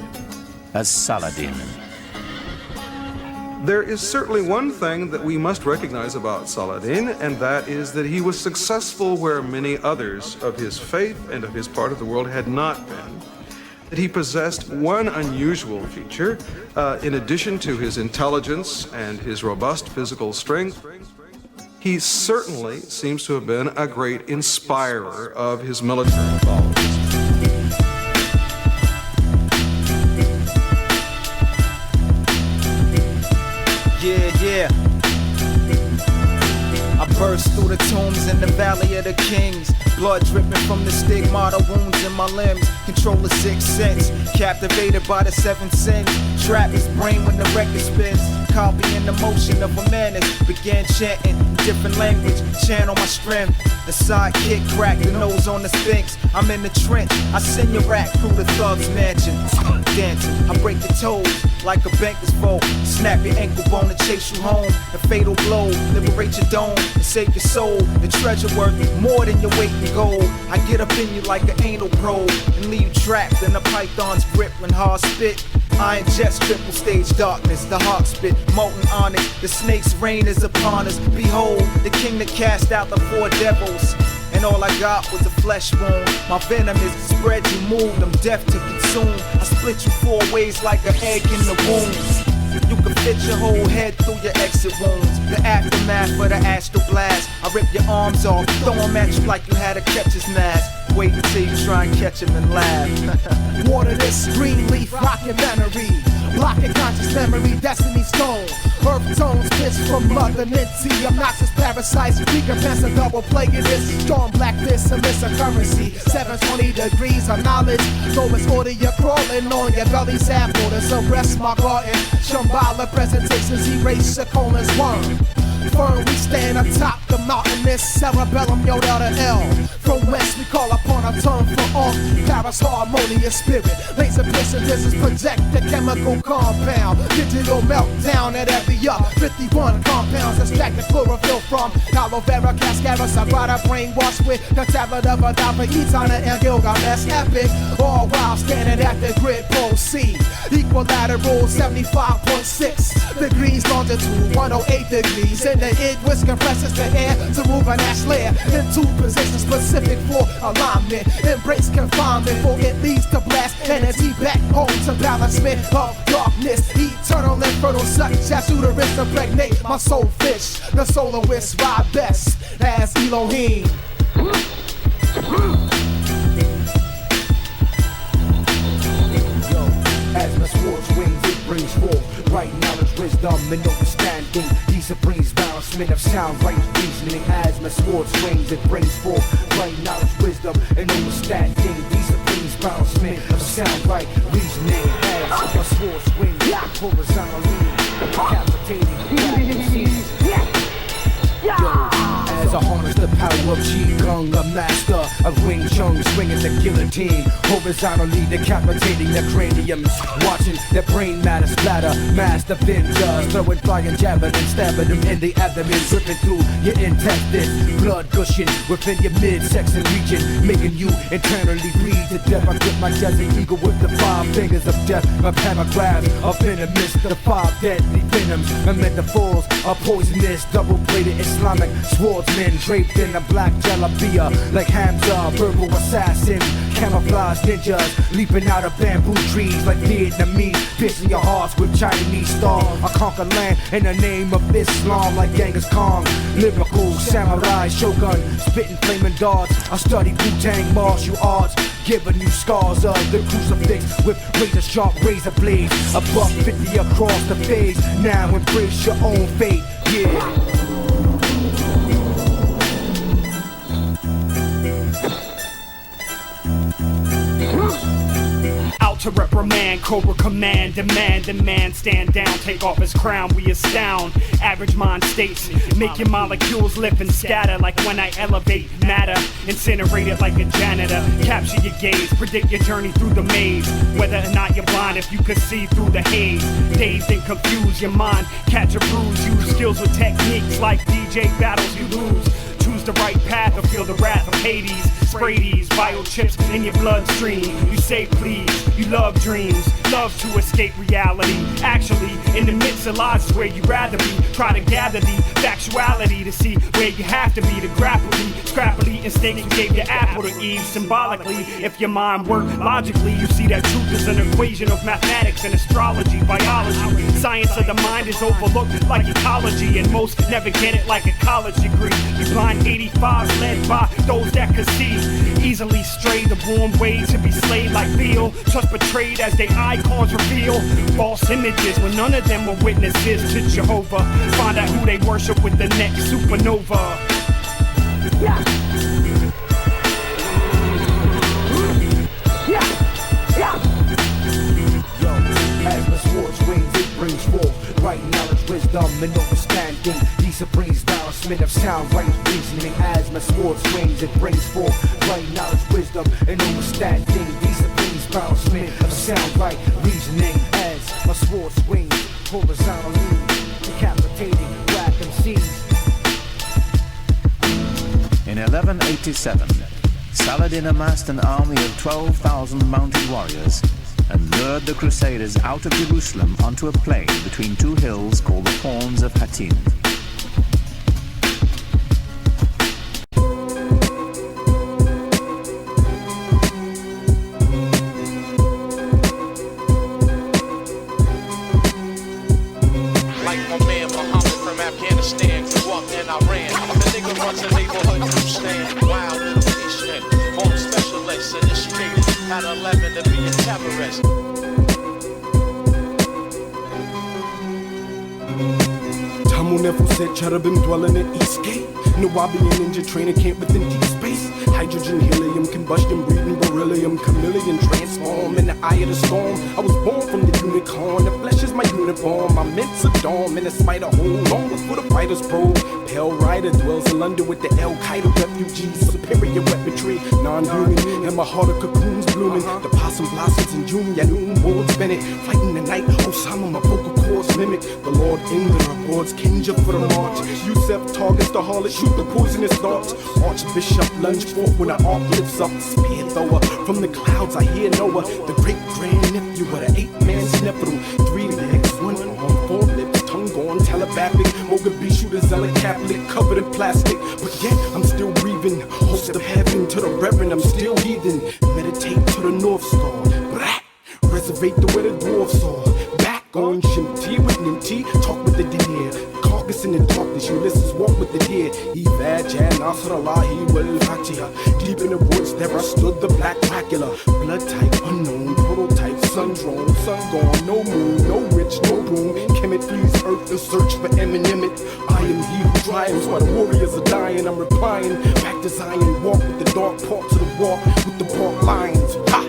as Saladin. There is certainly one thing that we must recognize about Saladin, and that is that he was successful where many others of his faith and of his part of the world had not been. That he possessed one unusual feature, in addition to his intelligence and his robust physical strength. He certainly seems to have been a great inspirer of his military followers. Yeah. I burst through the tombs in the Valley of the Kings. Blood dripping from the stigmata, wounds in my limbs. Control the sixth sense, captivated by the seven sins. Trap his brain when the record spins. Copying the motion of a menace. Began chanting different language, channel my strength. The sidekick crack the nose on the sphinx. I'm in the trench, I send your rack through the thug's mansion. Dancing, I break your toes like a banker's vault. Snap your ankle bone and chase you home. A fatal blow, liberate your dome and save your soul. The treasure worth more than your weight in gold. I get up in you like an anal probe and leave you trapped in a python's grip when hard spit. I ingest triple stage darkness, the hawk spit, molten onyx. The snake's reign is upon us. Behold, the king that cast out the four devils. And all I got was a flesh wound. My venom is spread, you moved, I'm deaf to consume. I split you 4 ways like an egg in the womb. You can fit your whole head through your exit wounds. The aftermath of the astral blast. I rip your arms off, throw them at you like you had a catcher's mask. Wait until you try and catch him and laugh. Water this green leaf documentary. Blocking conscious memory, destiny stone. Earth tones, kiss from Mother Ninty. Obnoxious parasites, recompense a double plague in this. Storm black fist, a miss a currency. 720 degrees of knowledge. Lowest order, you're crawling on your belly sample. There's a rest my garden. Shambhala presentations, erase your colon's worm. Firm, we stand atop the mountain, this cerebellum, Yoda to L. From west, we call upon a tongue for off. Paris harmonious spirit. Laser piercing, this is project the chemical compound. Digital meltdown at every 51 compounds. Extract the chlorophyll from aloe vera, cascara, sagrada, brainwash with the tablet of a Dava, Etana, and Gilgamesh epic. All while standing at the grid pole C. Equilateral 75.6 degrees longitude, 108 degrees. In the id, which compresses the air to move an ash layer into position specific for alignment. Embrace confinement, for it leads to blast energy back home to balancement of darkness. Eternal infertile, such as uterus impregnate my soul fish. The soloists ride best as Elohim. As my swords wings, it brings forth right knowledge, wisdom, and understanding. These brings balancement of sound, right reasoning. As my swords wings, it brings forth right knowledge, wisdom, and understanding. These brings balancement of sound, right reasoning. As my swords wings, horizontally decapitating. As I harness the power of Qigong, a master of Wing Chun, swinging the guillotine, horizontally decapitating the craniums, watching their brain matter splatter, master ninjas, throwing flying javelins, stabbing them in the abdomen, ripping through your intestines, blood gushing within your midsection region, making you internally bleed to death. I grip my desert eagle with the 5 fingers of death, my paragraphs are venomous, the 5 deadly venoms, my metaphors are poisonous, double-bladed Islamic swordsmen draped in a black jalabia like Hamza, verbal assassins, camouflage ninjas leaping out of bamboo trees like Vietnamese, piercing your hearts with Chinese stars. I conquer land in the name of Islam like Genghis Khan, lyrical samurai shogun, spitting flaming darts. I study Wu-Tang martial arts, giving you scars of the crucifix with razor sharp razor blades, a buck 50 across the face. Now embrace your own fate, yeah. To reprimand, Cobra command, demand, the man stand down, take off his crown, we astound. Average mind states, make your molecules lift and scatter like when I elevate matter, incinerate it like a janitor, capture your gaze, predict your journey through the maze, whether or not you're blind, if you could see through the haze, dazed and confused, your mind catch a bruise, use skills with techniques like DJ battles you lose. Choose the right path or feel the wrath of Hades. Spray these bio chips in your bloodstream. You say please, you love dreams, love to escape reality. Actually, in the midst of lies is where you'd rather be. Try to gather the factuality to see where you have to be to grapple the scrappily instincts you gave your apple to Eve. Symbolically, if your mind worked logically, you see that truth is an equation of mathematics and astrology, biology. Science of the mind is overlooked like ecology, and most never get it like a college degree. You blind 85s led by those that could see. Easily stray the warm way to be slayed like veal. Trust betrayed as their icons reveal. False images when none of them were witnesses to Jehovah. Find out who they worship with the next supernova. wisdom and understanding. He supreme balancement of sound, right reasoning. As my sword swings, it brings forth right knowledge, wisdom, and understanding. He supreme balancement of sound, right reasoning. As my sword swings horizontally, decapitating black MCs. In 1187, Saladin amassed an army of 12,000 mounted warriors and lured the Crusaders out of Jerusalem onto a plain between two hills called the Horns of Hattin. Like my man Muhammad from Afghanistan, grew up in Iran. The nigga runs a neighborhood newsstand. Wild little Eastern, bomb specialist, initiated at 11 to be a terrorist. Tamunefo said cherubim dwelling in Eastgate. Nuwaupian ninja trainer camp within deep space. Hydrogen, helium, combustion, breeding, beryllium, chameleon, transform in the eye of the storm. I was born from the unicorn. The flesh is my uniform. My men's a dome in a spider hole. Long before the fighter's probe. Pale rider dwells in London with the Al-Qaeda refugees. Superior weaponry, non-human. And my heart of cocoons blooming. The possum blossoms in June. Yanoon, world's Bennett. Fighting the night. Osama, my vocal cords mimic. The Lord England rewards Kinja for the march. Yusef targets the harlot. Shoot the poisonous darts. Archbishop lunge forth when the arc lifts up. Spear thrower. From the clouds I hear Noah. The great grand nephew of the 8-man snephital. 3 legs, 1 arm, 4 lips, tongue gone, telepathic. Mogadishu, the zealot Catholic, covered in plastic. But yet I'm still breathing. Host of heaven to the reverend, I'm still heathen. Meditate to the North Star. Brat. Reservate the where the dwarfs are. Back on Shimti with Ninti. Talk with the deer. Carcass in the darkness, Ulysses walk with the deer. Evad, Jan, Nasrallah, he will Fatiha. Deep in the woods, there I stood the black Dracula. Blood type unknown, prototype, sun drawn, sun gone, no moon, no rich, no boom. Kemet flees earth to search for Eminem. I am he who triumphs while the warriors are dying. I'm replying, back to Zion, walk with the dark parts of the walk with the bark lines. Ha!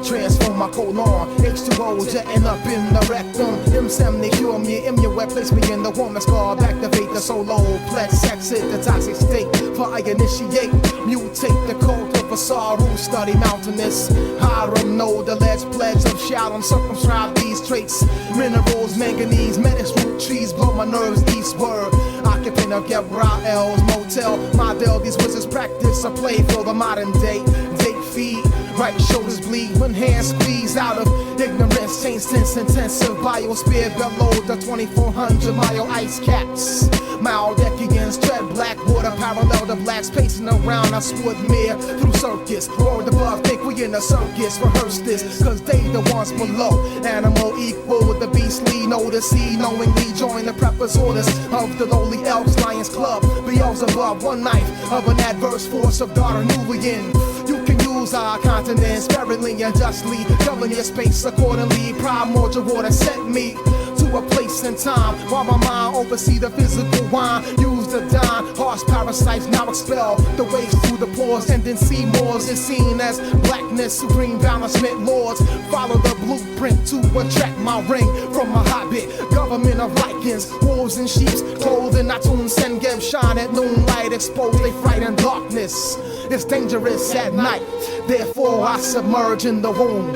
Transform my colon, H2O jetting up in the rectum. M70 cure me, wet place me in the woman scar. Activate the solo, plex, exit the toxic state. For I initiate, mutate the cult of a sorrow. Study mountainous, Hiram know the ledge pledge of Shalom. Circumscribe these traits, minerals, manganese, menace root trees. Blow my nerves eastward. Occupant of Gabriel's motel. Model, these wizards practice a play for the modern day. Date feed. Right shoulders bleed when hands squeeze out of ignorance. Change sense intensive biosphere below the 2400-mile ice caps. Maldekians tread black water parallel to blacks pacing around our Swoodmere through circus. Roared above, think we in a circus. Rehearse this, cause they the ones below. Animal equal with the beastly. Know the sea, knowingly join the preppers orders of the lowly elves, Lions Club. Beelzebub, one knife of an adverse force of Nuwaupian. You can use our continent sparingly and justly. Govern your space accordingly. Primordial water sent me to a place and time while my mind oversee the physical wine. Use the dime, harsh parasites now expel the waves through the pores. And then see Moors is seen as blackness, supreme balancement lords. Follow the blueprint to attract my ring from a hobbit. Government of lichens, wolves and sheep's clothing. Atun Sengev shine at noonlight, expose they fright and darkness. It's dangerous at night, therefore I submerge in the womb.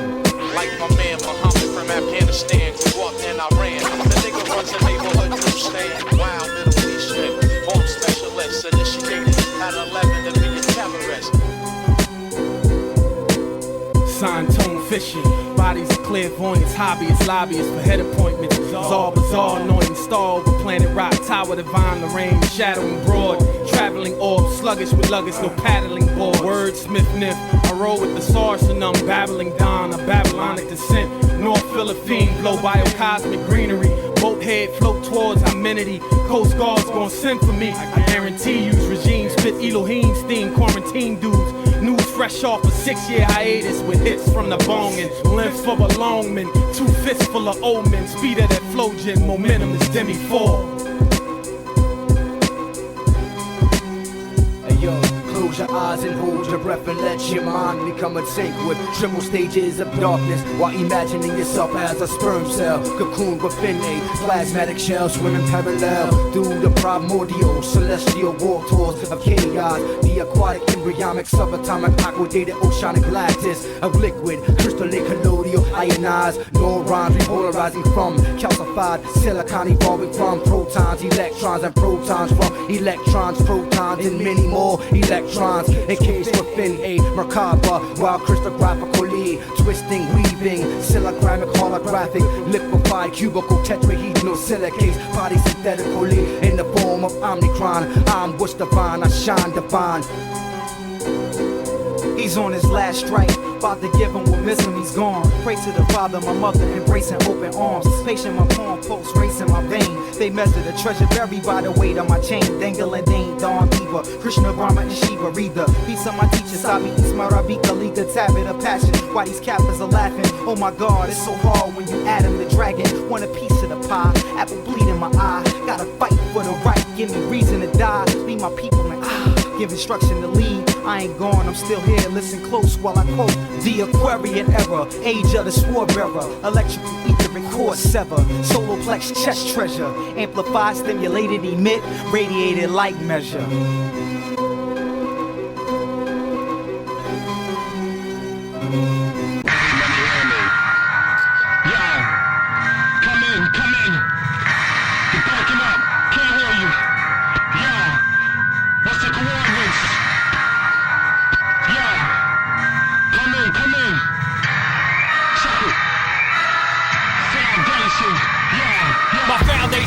Like my man Muhammad from Afghanistan, grew up in Iran. The nigga runs a neighborhood newsstand. Wild Middle Eastern, bomb specialist, initiated at 11 to be a terrorist. Sign tone fishing, bodies of clairvoyants, hobbyists, lobbyists for head appointments. Czar bizarre, annoying star over planet rock, tower divine, Lorraine, shadowing broad. Traveling orb, sluggish with luggage, no paddling board. Wordsmith nip, I roll with the source and I'm babbling Don, a Babylonic descent. North Philippine, blow biocosmic greenery. Boat head float towards amenity. Coast Guard's gon' send for me. I guarantee you, regime spit Elohim's theme, quarantine dudes. News fresh off a 6-year hiatus with hits from the bong and lymph of a longman. 2 fists full of omen, speed of that flowgen, momentum is demi-4. Hey yo, close your your eyes and hold your breath and let your mind become in sync with triple stages of darkness while imagining yourself as a sperm cell cocooned within a plasmatic shell swimming parallel through the primordial celestial war tours of chaos, the aquatic embryonic subatomic aquadated oceanic lattice of liquid crystalline colloidal ionized neurons repolarizing from calcified silicon evolving from protons, electrons, and protons from electrons, protons, and many more electrons encased within a merkaba while crystallographically twisting, weaving, silogramic, holographic, liquefied, cubical, tetrahedral, silicates, body synthetically in the form of omnicron. I'm what's divine, I shine divine. He's on his last strike, about to give him what miss him, he's gone. Pray to the Father, my mother, embracing open arms. Patient, my palm, pulse racing my vein. They measure the treasure buried by the weight of my chain. Dangling, Dane, Dawn, Diva, Krishna, Brahma, and Shiva, Rita. Peace of my teacher, Sabi, Ismara, Bika, Liga, Tabit, of passion. Why these kappas are laughing? Oh my God, it's so hard when you add him the dragon. Want a piece of the pie, apple bleed in my eye. Gotta fight for the right, give me reason to die. Leave my people in give instruction to lead. I ain't gone, I'm still here, listen close while I quote the Aquarian era, age of the sword bearer, electrical ether and core sever, soloplex chest treasure, amplified, stimulated, emit, radiated light measure.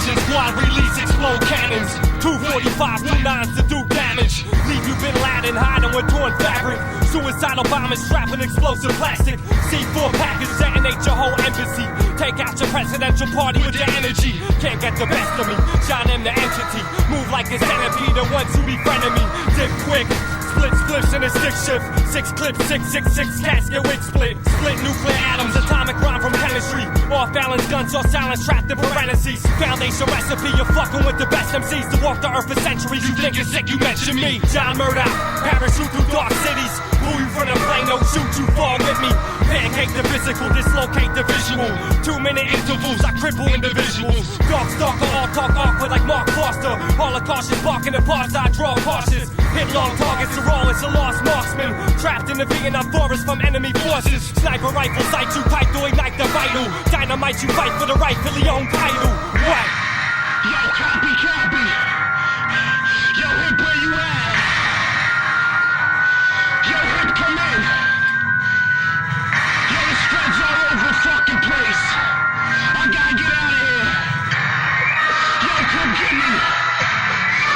Squad release explode cannons 245, 29s to do damage. Leave you Bin Laden hiding with torn fabric. Suicidal bombers strapping explosive plastic. C4 package detonate your whole embassy. Take out your presidential party with your energy. Can't get the best of me, shine in the entity. Move like a centipede, the ones who be friend of me. Dip quick, split spliffs in a stick shift. 6 clips, 666 casket wig split. Split nuclear atoms, atomic rhyme from chemistry. Off balance guns or silence trapped in parentheses. Foundation recipe, you're fucking with the best MCs to walk the earth for centuries. You think you're sick, you mention me. John Murdoch, parachute through dark cities. Move you from the plane, no shoot, you fall with me. Pancake the physical, dislocate the visual. 2-minute intervals, I cripple individuals. Dark stalker, all talk awkward like Mark Foster. All the cautious barking the parts, I draw cautious. Hit long targets, are all, it's a lost marksman. Trapped in the Vietnam forest from enemy forces. Sniper rifle, sight you tight to ignite the vital. Dynamite, you fight for the rightfully owned title. What? Yo, copy. Yo, hip, where you at? Yo, hip, come in. Yo, the spreads all over the fucking place. I gotta get out of here. Yo, come get me.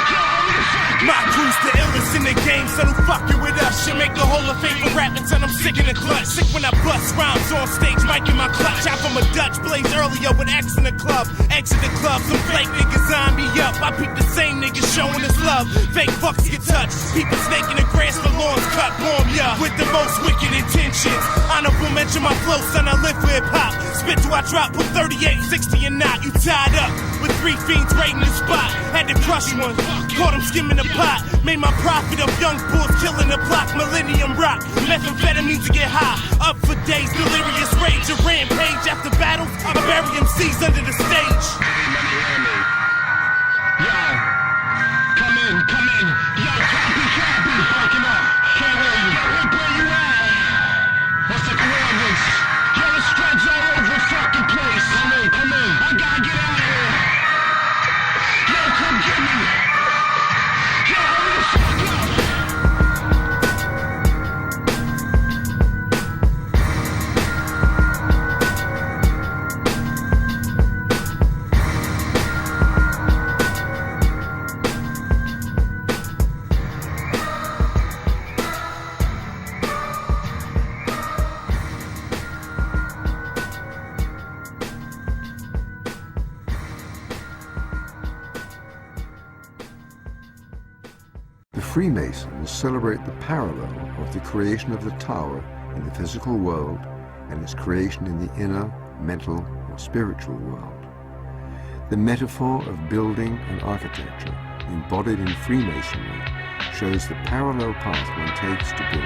Yo, hurry the fuck up. My crew's the illest in the game, so don't fuck you with us. Should make the Hall of Fame for rap until I'm sick in the clutch. Sick when I bust rhymes on stage, mic in my clutch. Out from a Dutch blaze earlier with X in the club. Exit the club, some fake niggas eyeing me up. I peep the same niggas showing us love. Fake fucks get touched. People snake in the grass for lawns cut, bomb ya. With the most wicked intentions. Honorable mention my flow, son, I live for hip hop. Spit till I drop, put 38, 60 and not. You tied up with 3 fiends raiding the spot. Had to crush one, caught him skimming the pot. Made my profit of young bulls killing the block. Millennium rock, methamphetamine to get high. Up for days, delirious rage. A rampage after battles. I bury MCs under the stage. Yo, come in. Yo, copy. Fucking up. Can't hear you. Yo, hip, where you at? What's the coordinates? Yo, the spreads all over the fucking place. Come in. I gotta get out of here. Yo, come get me. Yo, hurry the fuck up. Freemasons celebrate the parallel of the creation of the tower in the physical world and its creation in the inner, mental, or spiritual world. The metaphor of building and architecture embodied in Freemasonry shows the parallel path one takes to build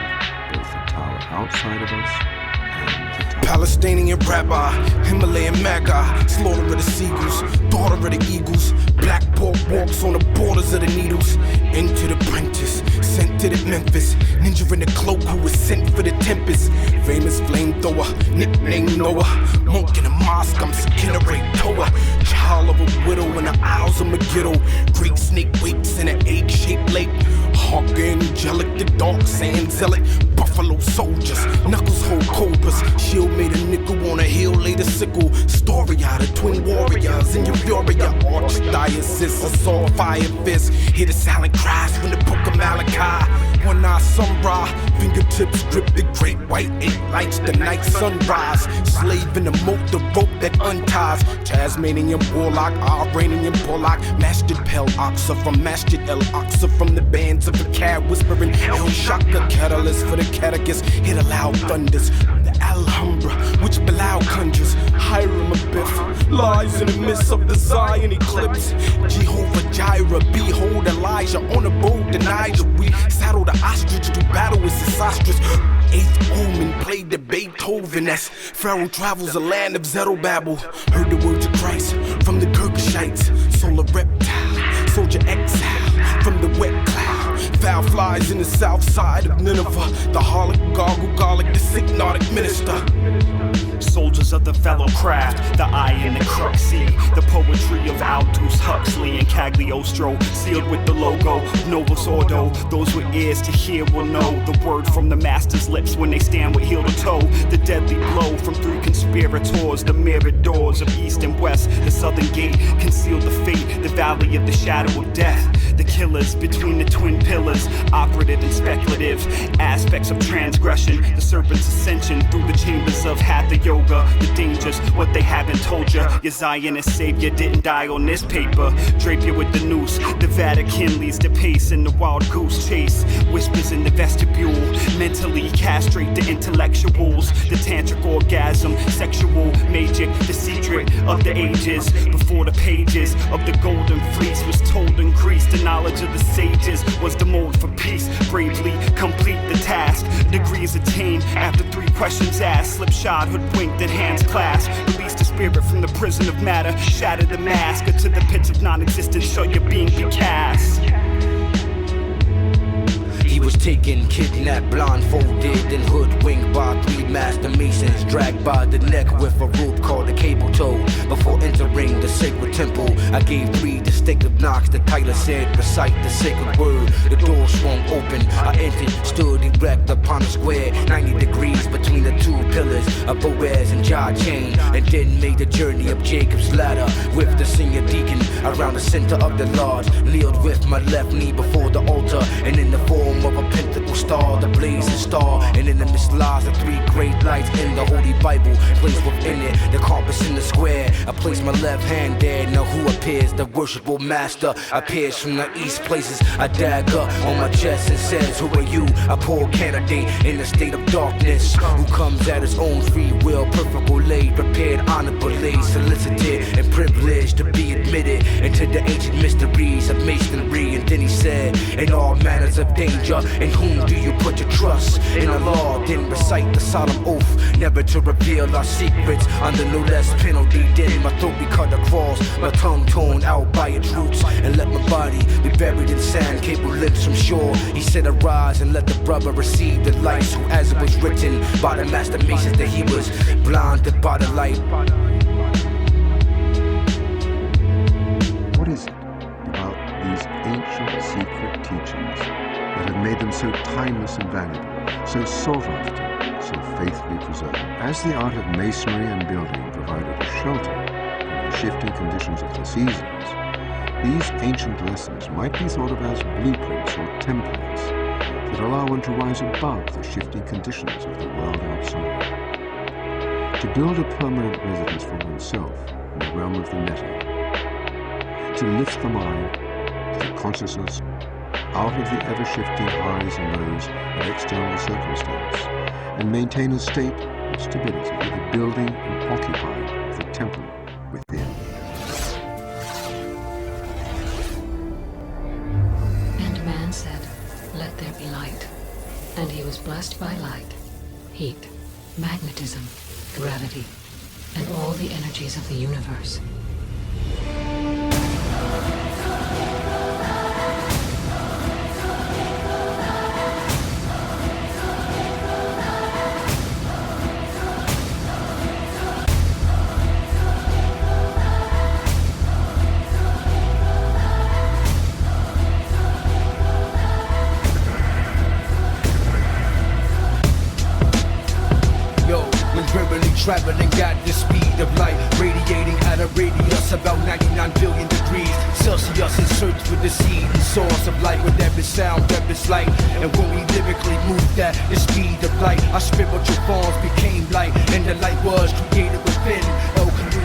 both the tower outside of us and the tower. Palestinian rabbi, Himalayan magi, slaughter of the seagulls, daughter of the eagles, black pork walks on the borders of the needles. Entered Apprentice, sent to the Memphis, ninja in the cloak who was sent for the tempest. Famous flamethrower, nicknamed Noah, monk in a mosque, I'm Sakinarate Toa. Child of a widow in the Isles of Megiddo, great snake wakes in an egg-shaped lake. Hawk angelic, the dark sand zealot, buffalo soldiers, knuckles hold cobras, shield made a nickel on a hill, laid a sickle. Story out of twin warriors in your fury, archdiocese, assault fire fist, hear the silent cries from the book of Malachi. One-eye sunrise, fingertips grip the great white eight lights, the night sunrise. Slave in the moat, the rope that unties. Tasmanian warlock, Iranian Pollock, Masjid Pel Aqsa from Masjid El Aqsa, from the bands of a cat whispering El Shaka, catalyst for the catechist. Hit a loud thunders, the Alhambra, which Bilal conjures. Hiram Abiff lies in the midst of the Zion eclipse. Jehovah Jireh, behold Elijah on the boat, denied you. We saddle the ostrich to battle with disastrous. Eighth omen played the Beethoven as Pharaoh travels the land of Zerubbabel. Heard the words of Christ from the Kirkishites. Solar reptile, soldier exile from the wet cloud. Foul flies in the south side of Nineveh. The harlot, gargle garlic, the hypnotic minister. Soldiers of the fellow craft, the eye in the crux see the poetry of Aldous Huxley and Cagliostro, sealed with the logo of Novus Ordo. Those with ears to hear will know the word from the master's lips when they stand with heel to toe. The deadly blow from three conspirators, the mirrored doors of east and west. The southern gate concealed the fate, the valley of the shadow of death. The killers between the twin pillars, operative and speculative aspects of transgression. The serpent's ascension through the chambers of Hatha Yoga. The dangers, what they haven't told you. Your Zionist savior didn't die on this paper. Drape you with the noose. The Vatican leads the pace in the wild goose chase. Whispers in the vestibule. Mentally castrate the intellectuals. The tantric orgasm, sexual magic, the secret of the ages. Before the pages of the golden fleece was told in Greece, the knowledge of the sages was the mold for peace. Bravely complete the task. Degrees attained after 3 questions asked. Slipshod, hoodwinked, and hands clasped. Release the spirit from the prison of matter. Shatter the mask into the pits of non-existence. Show your being be cast. He was taken, kidnapped, blindfolded, and hoodwinked by 3 master masons, dragged by the neck with a rope called a cable tow. Before entering the sacred temple, I gave 3 distinctive knocks. The Tyler said, recite the sacred word. The door swung open. I entered, stood erect upon a square, 90 degrees between the 2 pillars of Boaz and Jah chain, and then made the journey up Jacob's ladder with the senior deacon around the center of the lodge. Kneeled with my left knee before the altar, and in the form of a pentacle star, the blazing star, and in the midst lies the 3 great lights in the Holy Bible. Placed within it, the compass in the square. I place my left hand there. Now who appears? The worshipful master appears from the east. Places a dagger on my chest and says, who are you? A poor candidate in a state of darkness, who comes at his own free will, perfectly laid, prepared, honorably, solicited, and privileged to be admitted into the ancient mysteries of masonry. And then he said, in all manners of danger, in whom do you put your trust? In Allah, then recite the solemn oath, never to reveal our secrets under no less penalty. Then my throat be cut across, my tongue torn out by its roots, and let my body be buried in sand, cable lips from shore. He said, arise and let the brother receive the lights, who as it was written by the master masons that he was blinded by the light. What is it about these ancient secret teachings that have made them so timeless and valuable, so sought after, so faithfully preserved? As the art of masonry and building provided a shelter from the shifting conditions of the seasons, these ancient lessons might be thought of as blueprints or templates that allow one to rise above the shifting conditions of the world outside, to build a permanent residence for oneself in the realm of the meta, to lift the mind, the consciousness, out of the ever-shifting highs and lows of external circumstance, and maintain a state of stability with the building and occupying of the temple within. And man said, And he was blessed by light, heat, magnetism, gravity, and all the energies of the universe. Traveling at the speed of light, radiating at a radius about 99 billion degrees Celsius, in search for the seed and source of light. With every sound, every light, and when we lyrically moved at the speed of light, our spiritual forms became light, and the light was created within.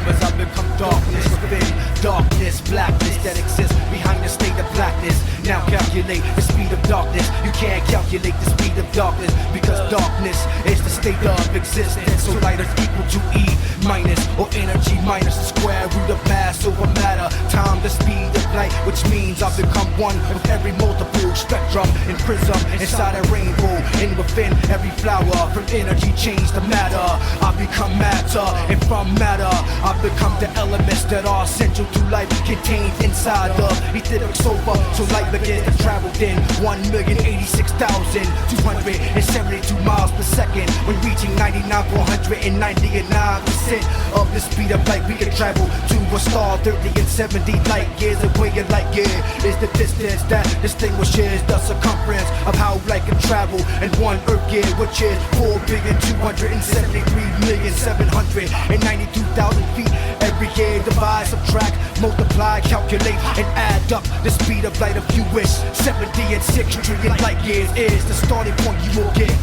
As I become darkness within darkness, blackness that exists behind the state of blackness. Now calculate the speed of darkness. You can't calculate the speed of darkness, because darkness is the state of existence. So light is equal to E minus, or energy minus the square root of mass over matter. Time the speed of light, which means I become one with every multiple spectrum and prism inside a rainbow. And within every flower, from energy change to matter, I become matter, and from matter I become the elements that are essential to life, contained inside the etheric sofa. So light begins to travel then 1,086,272 miles per second. When reaching 99,499% of the speed of light, we can travel to a star 30 and 70 light years away. A light year is the distance that distinguishes the circumference of how light can travel in one Earth year, which is 4,273,792,000 feet. Every year, divide, subtract, multiply, calculate, and add up the speed of light. If you wish, 70 and 6 trillion light years is the starting point you will get.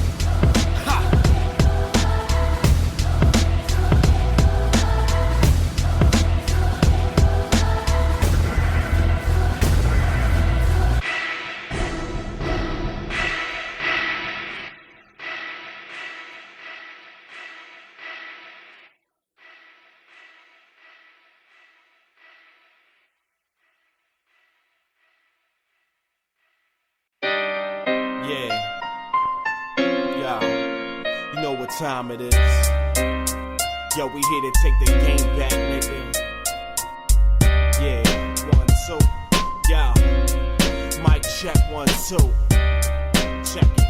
Time it is. Yo, we here to take the game back, nigga. Yeah, 1, 2. Yo, mic check 1, 2. Check it.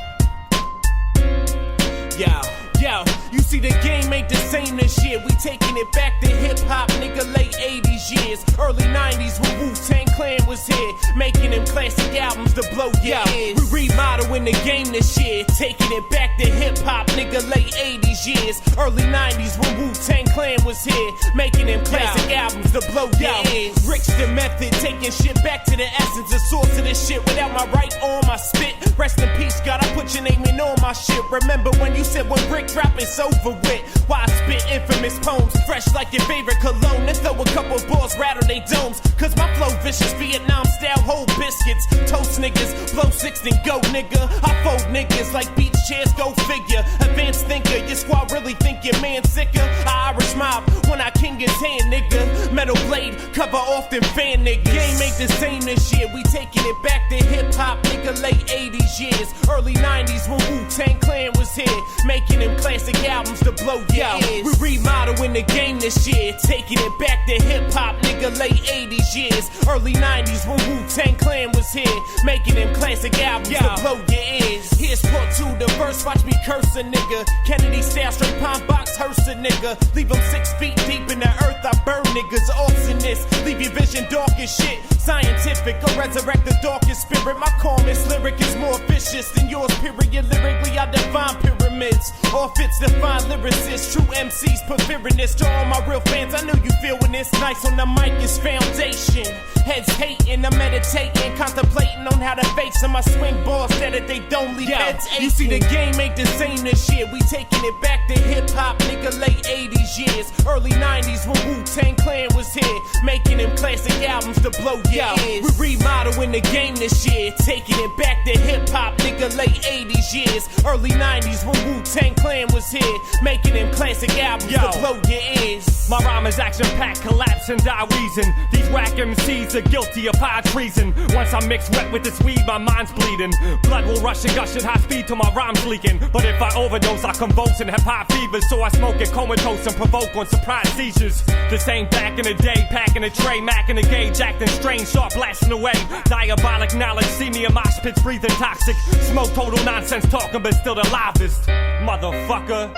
Yo, you see the game ain't the same this year. We taking it back to hip hop, nigga, late 80s years, early 90s when Wu-Tang Clan was here, making them classic albums to blow your ears. We remodeling the game this year, taking it back to hip hop, nigga, late 80s years, early 90s when Wu-Tang Clan was here, making them classic albums to blow your ears. Rich the method, taking shit back to the essence, the source of this shit. Without my right arm, I spit. Rest in peace, God, I put your name in all my shit. Remember when you said when Rick drop it's over with? Why I spit infamous poems, fresh like your favorite cologne, and throw a couple balls, rattle they domes. Cause my flow vicious, Vietnam style, whole biscuits. Toast niggas, blow 6 and go, nigga. I fold niggas like beach chairs, go figure. Advanced thinker, your squad really think your man sicker. I Irish mob when I king his hand, nigga. Metal blade, cover often fan niggas. Game ain't the same this year, we taking it back to hip hop, nigga, late 80s years, early 90s when Wu-Tang Clan was here, making them classic albums to blow your ears. We remodeling the game this year, taking it back to hip hop, nigga, late 80s years, early 90s when Wu-Tang Clan was here, making them classic albums to blow your ears. Here's part 2, the verse, watch me curse a nigga. Kennedy style, straight palm box, hearse a nigga. Leave them 6 feet deep in the earth, I burn niggas. Awesomeness, leave your vision dark as shit. Scientific, or resurrect the darkest spirit. My calmest lyric is more vicious than yours, period. Lyrically, I define pyramids. All fits define lyricists. True MCs preferring this. To all my real fans, I know you feeling this. Nice on the mic is foundation. Heads hating, I'm meditating, contemplating on how to face them. I swing balls that they don't leave heads aching. You see the game ain't the same this year. We taking it back to hip hop, nigga, late 80s years, early 90s when Wu-Tang Clan was here, making them classic albums to blow your ears. We remodeling the game this year, taking it back to hip hop, nigga, late 80s years, early 90s when Wu-Tang Clan was here, making them classic albums to blow your ears. My rhyme is action-packed, collapse and die reason. These whack MCs are guilty of high treason. Once I mix wet with this weed, my mind's bleeding. Blood will rush and gush at high speed till my rhyme's leaking. But if I overdose, I convulse and have high fevers. So I smoke it comatose and provoke on surprise seizures. The same back in the day, packing a tray, macking a gauge, acting strange, sharp blasting away. Diabolic knowledge, see me in mosh pits, breathing toxic. Smoke total nonsense, talking but still the livest. Motherfucker.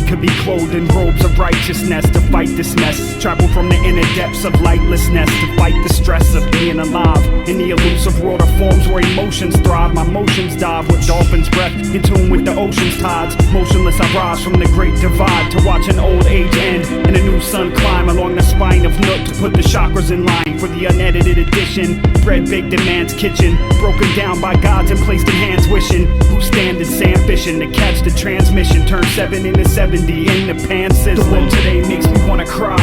Could be clothed in robes of righteousness to fight this mess. Travel from the inner depths of lightlessness to fight the stress of being alive in the elusive world of forms where emotions thrive. My motions dive with dolphins' breath, in tune with the ocean's tides. Motionless I rise from the great divide to watch an old age end and a new sun climb along the spine of Nut to put the chakras in line for the unedited edition. Bread baked in man's kitchen, broken down by gods and placed in hands wishing. Who stand in ambition to catch the transmission, turn 7 into 70 in the pan sizzling. The world today makes me wanna cry.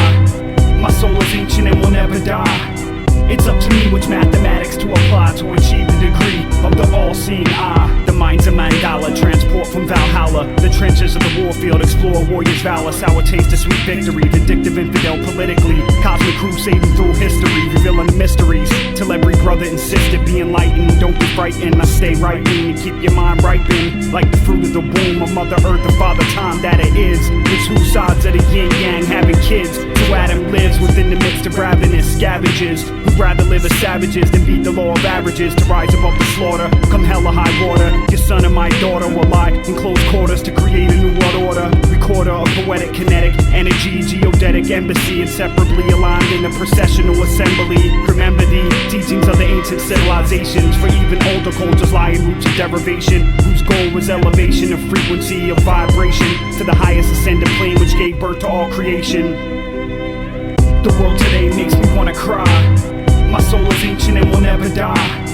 My soul is ancient and will never die. It's up to me which mathematics to apply to achieve the degree of the all-seeing eye. The mind's a mandala, transport from Valhalla. The trenches of the warfield, explore warrior's valor. Sour taste of sweet victory, vindictive infidel politically. Cosmic crusading through history, revealing the mysteries. Till every brother and sister be enlightened. Don't be frightened, I stay right in to keep your mind ripened. Like the fruit of the womb of Mother Earth, the Father Time that it is. It's two sides of the yin-yang having kids. So Adam lives within the midst of ravenous scavengers who'd rather live as savages than beat the law of averages. To rise above the slaughter, come hell or high water. Your son and my daughter will lie in close quarters to create a new world order. Recorder of poetic kinetic energy, geodetic embassy, inseparably aligned in a processional assembly. Remember the teachings of the ancient civilizations, for even older cultures lie in roots of derivation, whose goal was elevation of frequency of vibration to the highest ascended plane which gave birth to all creation. The world today makes me wanna cry. My soul is ancient and will never die.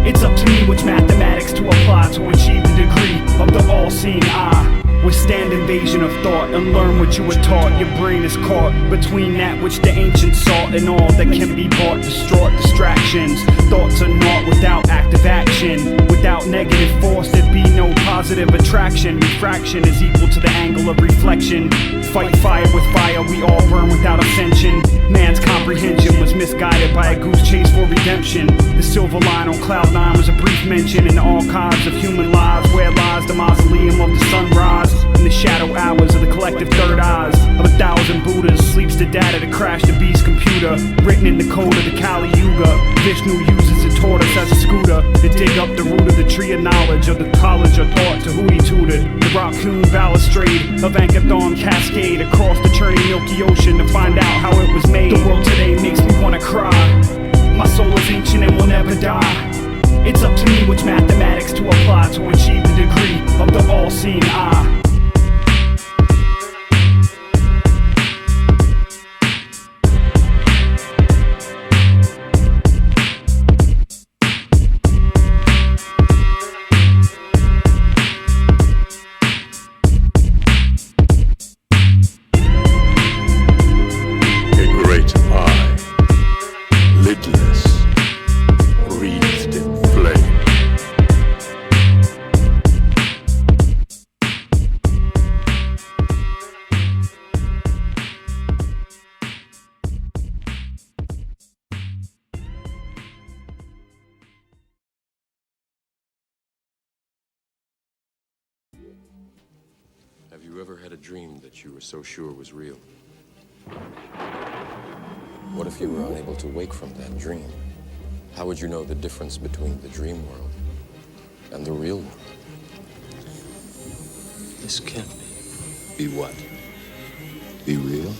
It's up to me which mathematics to apply to achieve the degree of the all-seeing eye. Withstand invasion of thought and learn what you were taught. Your brain is caught between that which the ancients sought and all that can be bought. Distraught distractions, thoughts are naught without active action. Without negative force there'd be no positive attraction. Refraction is equal to the angle of reflection. Fight fire with fire, we all burn without ascension. Man's comprehension was misguided by a goose chase for redemption. The silver line on cloud 9 was a brief mention in the archives of human lives, where lies the mausoleum of the sunrise. In the shadow hours of the collective third eyes of 1,000 Buddhas sleeps the data to crash the beast computer. Written in the code of the Kali Yuga, Vishnu uses a tortoise as a scooter to dig up the root of the tree of knowledge of the college of thought to who he tutored. The raccoon balustrade of Ankathon cascade across the churning milky ocean to find out how it was made. The world today makes me wanna cry. My soul is ancient and will never die. It's up to me which mathematics to apply to achieve the degree of the all-seeing eye. you ever had a dream that you were so sure was real? What if you were unable to wake from that dream? How would you know the difference between the dream world and the real world? This can't be. Be what? Be real?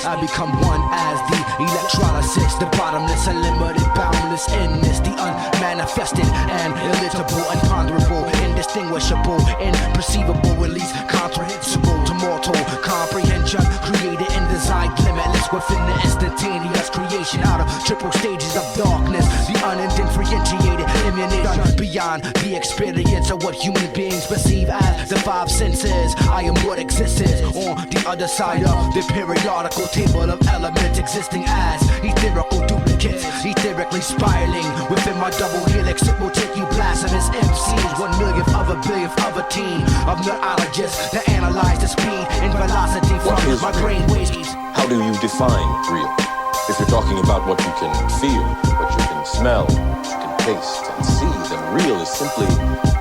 I become one as the electrolysis, the bottomless, unlimited, boundless, endless, the unmanifested and illitable, unponderable, indistinguishable, imperceivable, release, comprehensible to mortal comprehension, created in design, limitless within the instantaneous creation out of triple stages of darkness, the unidifferentiated emanation beyond the experience of what human beings perceive as the five senses. I am what exists on the other side of the periodical table of elements, existing as etherical duplicates, etherically spiraling within my double helix. It will take you blasphemous MCs, 1 millionth of a billionth of a team of neurologists to analyze the speed and velocity from my brain waves. How do you define real? If you're talking about what you can feel, what you can smell, what you can taste and see, then real is simply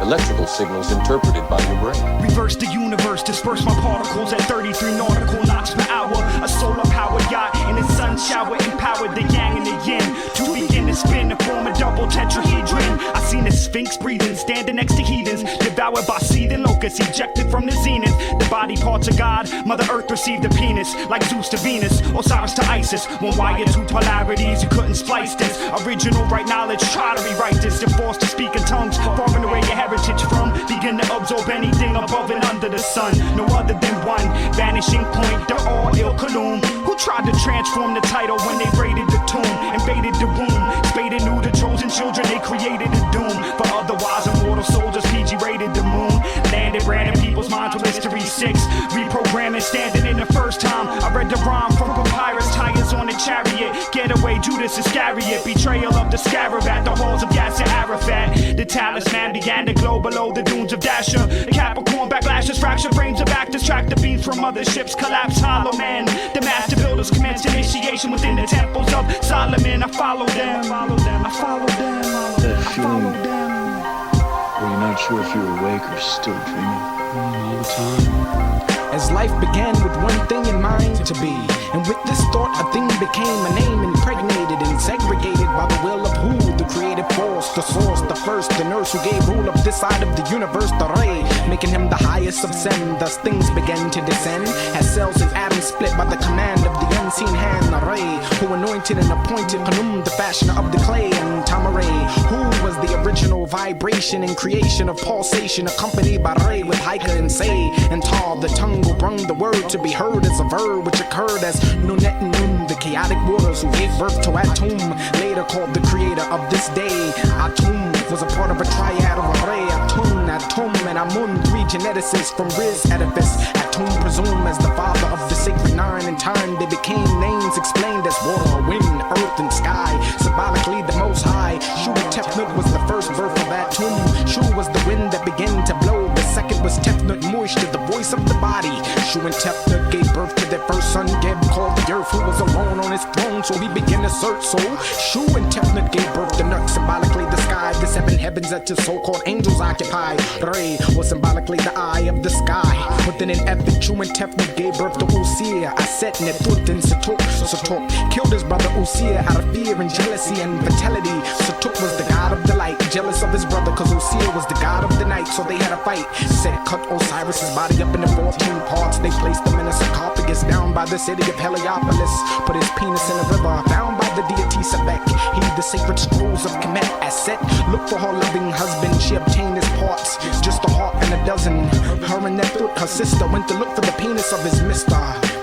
electrical signals interpreted by your brain. Reverse the universe, disperse my particles at 33 nautical knots per hour. A solar powered yacht in the sun shower, empowered the yang and the yin to begin to spin to form a double tetrahedron. I seen the Sphinx breathing, standing next to heathens, devoured by seething locusts, ejected from the zenith. The body parts of God, Mother Earth received a penis, like Zeus to Venus, Osiris to Isis. One wire, two polarities, you couldn't splice this. Original right knowledge, try to rewrite this. You're forced to speak in tongues, far and away your heritage from. Begin to absorb anything above and under the sun. No other than one vanishing point, the all-ill Kaloum, who tried to transform the title when they raided the tomb, invaded the womb, spaded knew the chosen children, they created a doom. For otherwise immortal soldiers, PG raided the moon, landed random people's minds with Mystery 6, reprogramming, standing in the first time. I read the rhyme from papyrus, tires on a chariot, getaway Judas Iscariot, betrayal of the scarab at the halls of Yasser Arafat. The talisman began to glow below the dunes of Dasher. The Capricorn backlashes, fracture frames of actors, track the beams from motherships, collapse hollow man. The master builders commenced initiation within the temples of Solomon. I follow them, I follow them, I follow them. That feeling where you're not sure if you're awake or still dreaming all the time. As life began with one thing in mind to be, and with this thought a thing became a name, impregnated and segregated by the will of who? The creative force, the source, the first, the nurse who gave rule of this side of the universe, the ray, making him the highest of sem. Thus things began to descend, as cells and atoms split by the command of the unseen hand, the ray, who anointed and appointed Panum, the fashioner of the clay, and Tamaray, who was the original vibration and creation of pulsation, accompanied by ray with Haika and Say and Tar, the tongue who brung the word to be heard as a verb which occurred as Nunet and Nun, the chaotic waters who gave birth to Atum, later called the creator of this day. Atum was a part of a triad of Array, Atum, and Amun, three geneticists from Riz edifice. Atum presumed as the father of the sacred nine. In time they became names explained as water, wind, earth, and sky, symbolically the most high. Shu Tefnut was the first birth of Atum. Shu was the wind that began to blow. The second was Tefnut, moisture, the voice of the body. Shu and Tefnut gave birth to their first son, Geb, called the earth, who was alone on his throne, so he began to search. So Shu and Tefnut gave birth to Nut, symbolically the sky, the seven heavens that your so-called angels occupy. Re was symbolically the eye of the sky. Within an epic, Shu and Tefnut gave birth to Usia, Aset, Netut, and Satuk. Satuk killed his brother Usia out of fear and jealousy and vitality. Satuk was the god of the light, jealous of his brother, cause Usia was the god of the night, so they had a fight. Set cut Osiris's body up into 14 parts. They placed him in a sarcophagus down by the city of Heliopolis. Put his penis in a river, found by the deity Sebek. He the sacred scrolls of Kemet. Aset looked for her loving husband. She obtained his parts, just a heart and a dozen. Her and Netut, her sister, went to look for the penis of his mister.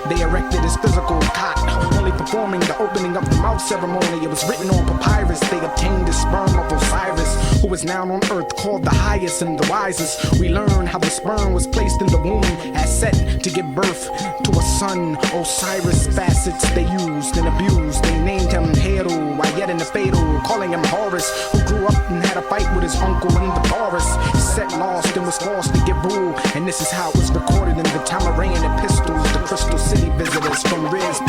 They erected his physical cot, only performing the opening of the mouth ceremony. It was written on papyrus. They obtained the sperm of Osiris, who is now on earth called the highest and the wisest. We learn how the sperm was placed in the womb as set to give birth to a son. Osiris facets they used and abused. They named him Heru, while yet in the fatal calling him Horace, who grew up and had a fight with his uncle in the forest. He set lost and was forced to give rule, and this is how it was recorded in the Tamarayan epistles. The Crystal City visitors from Riz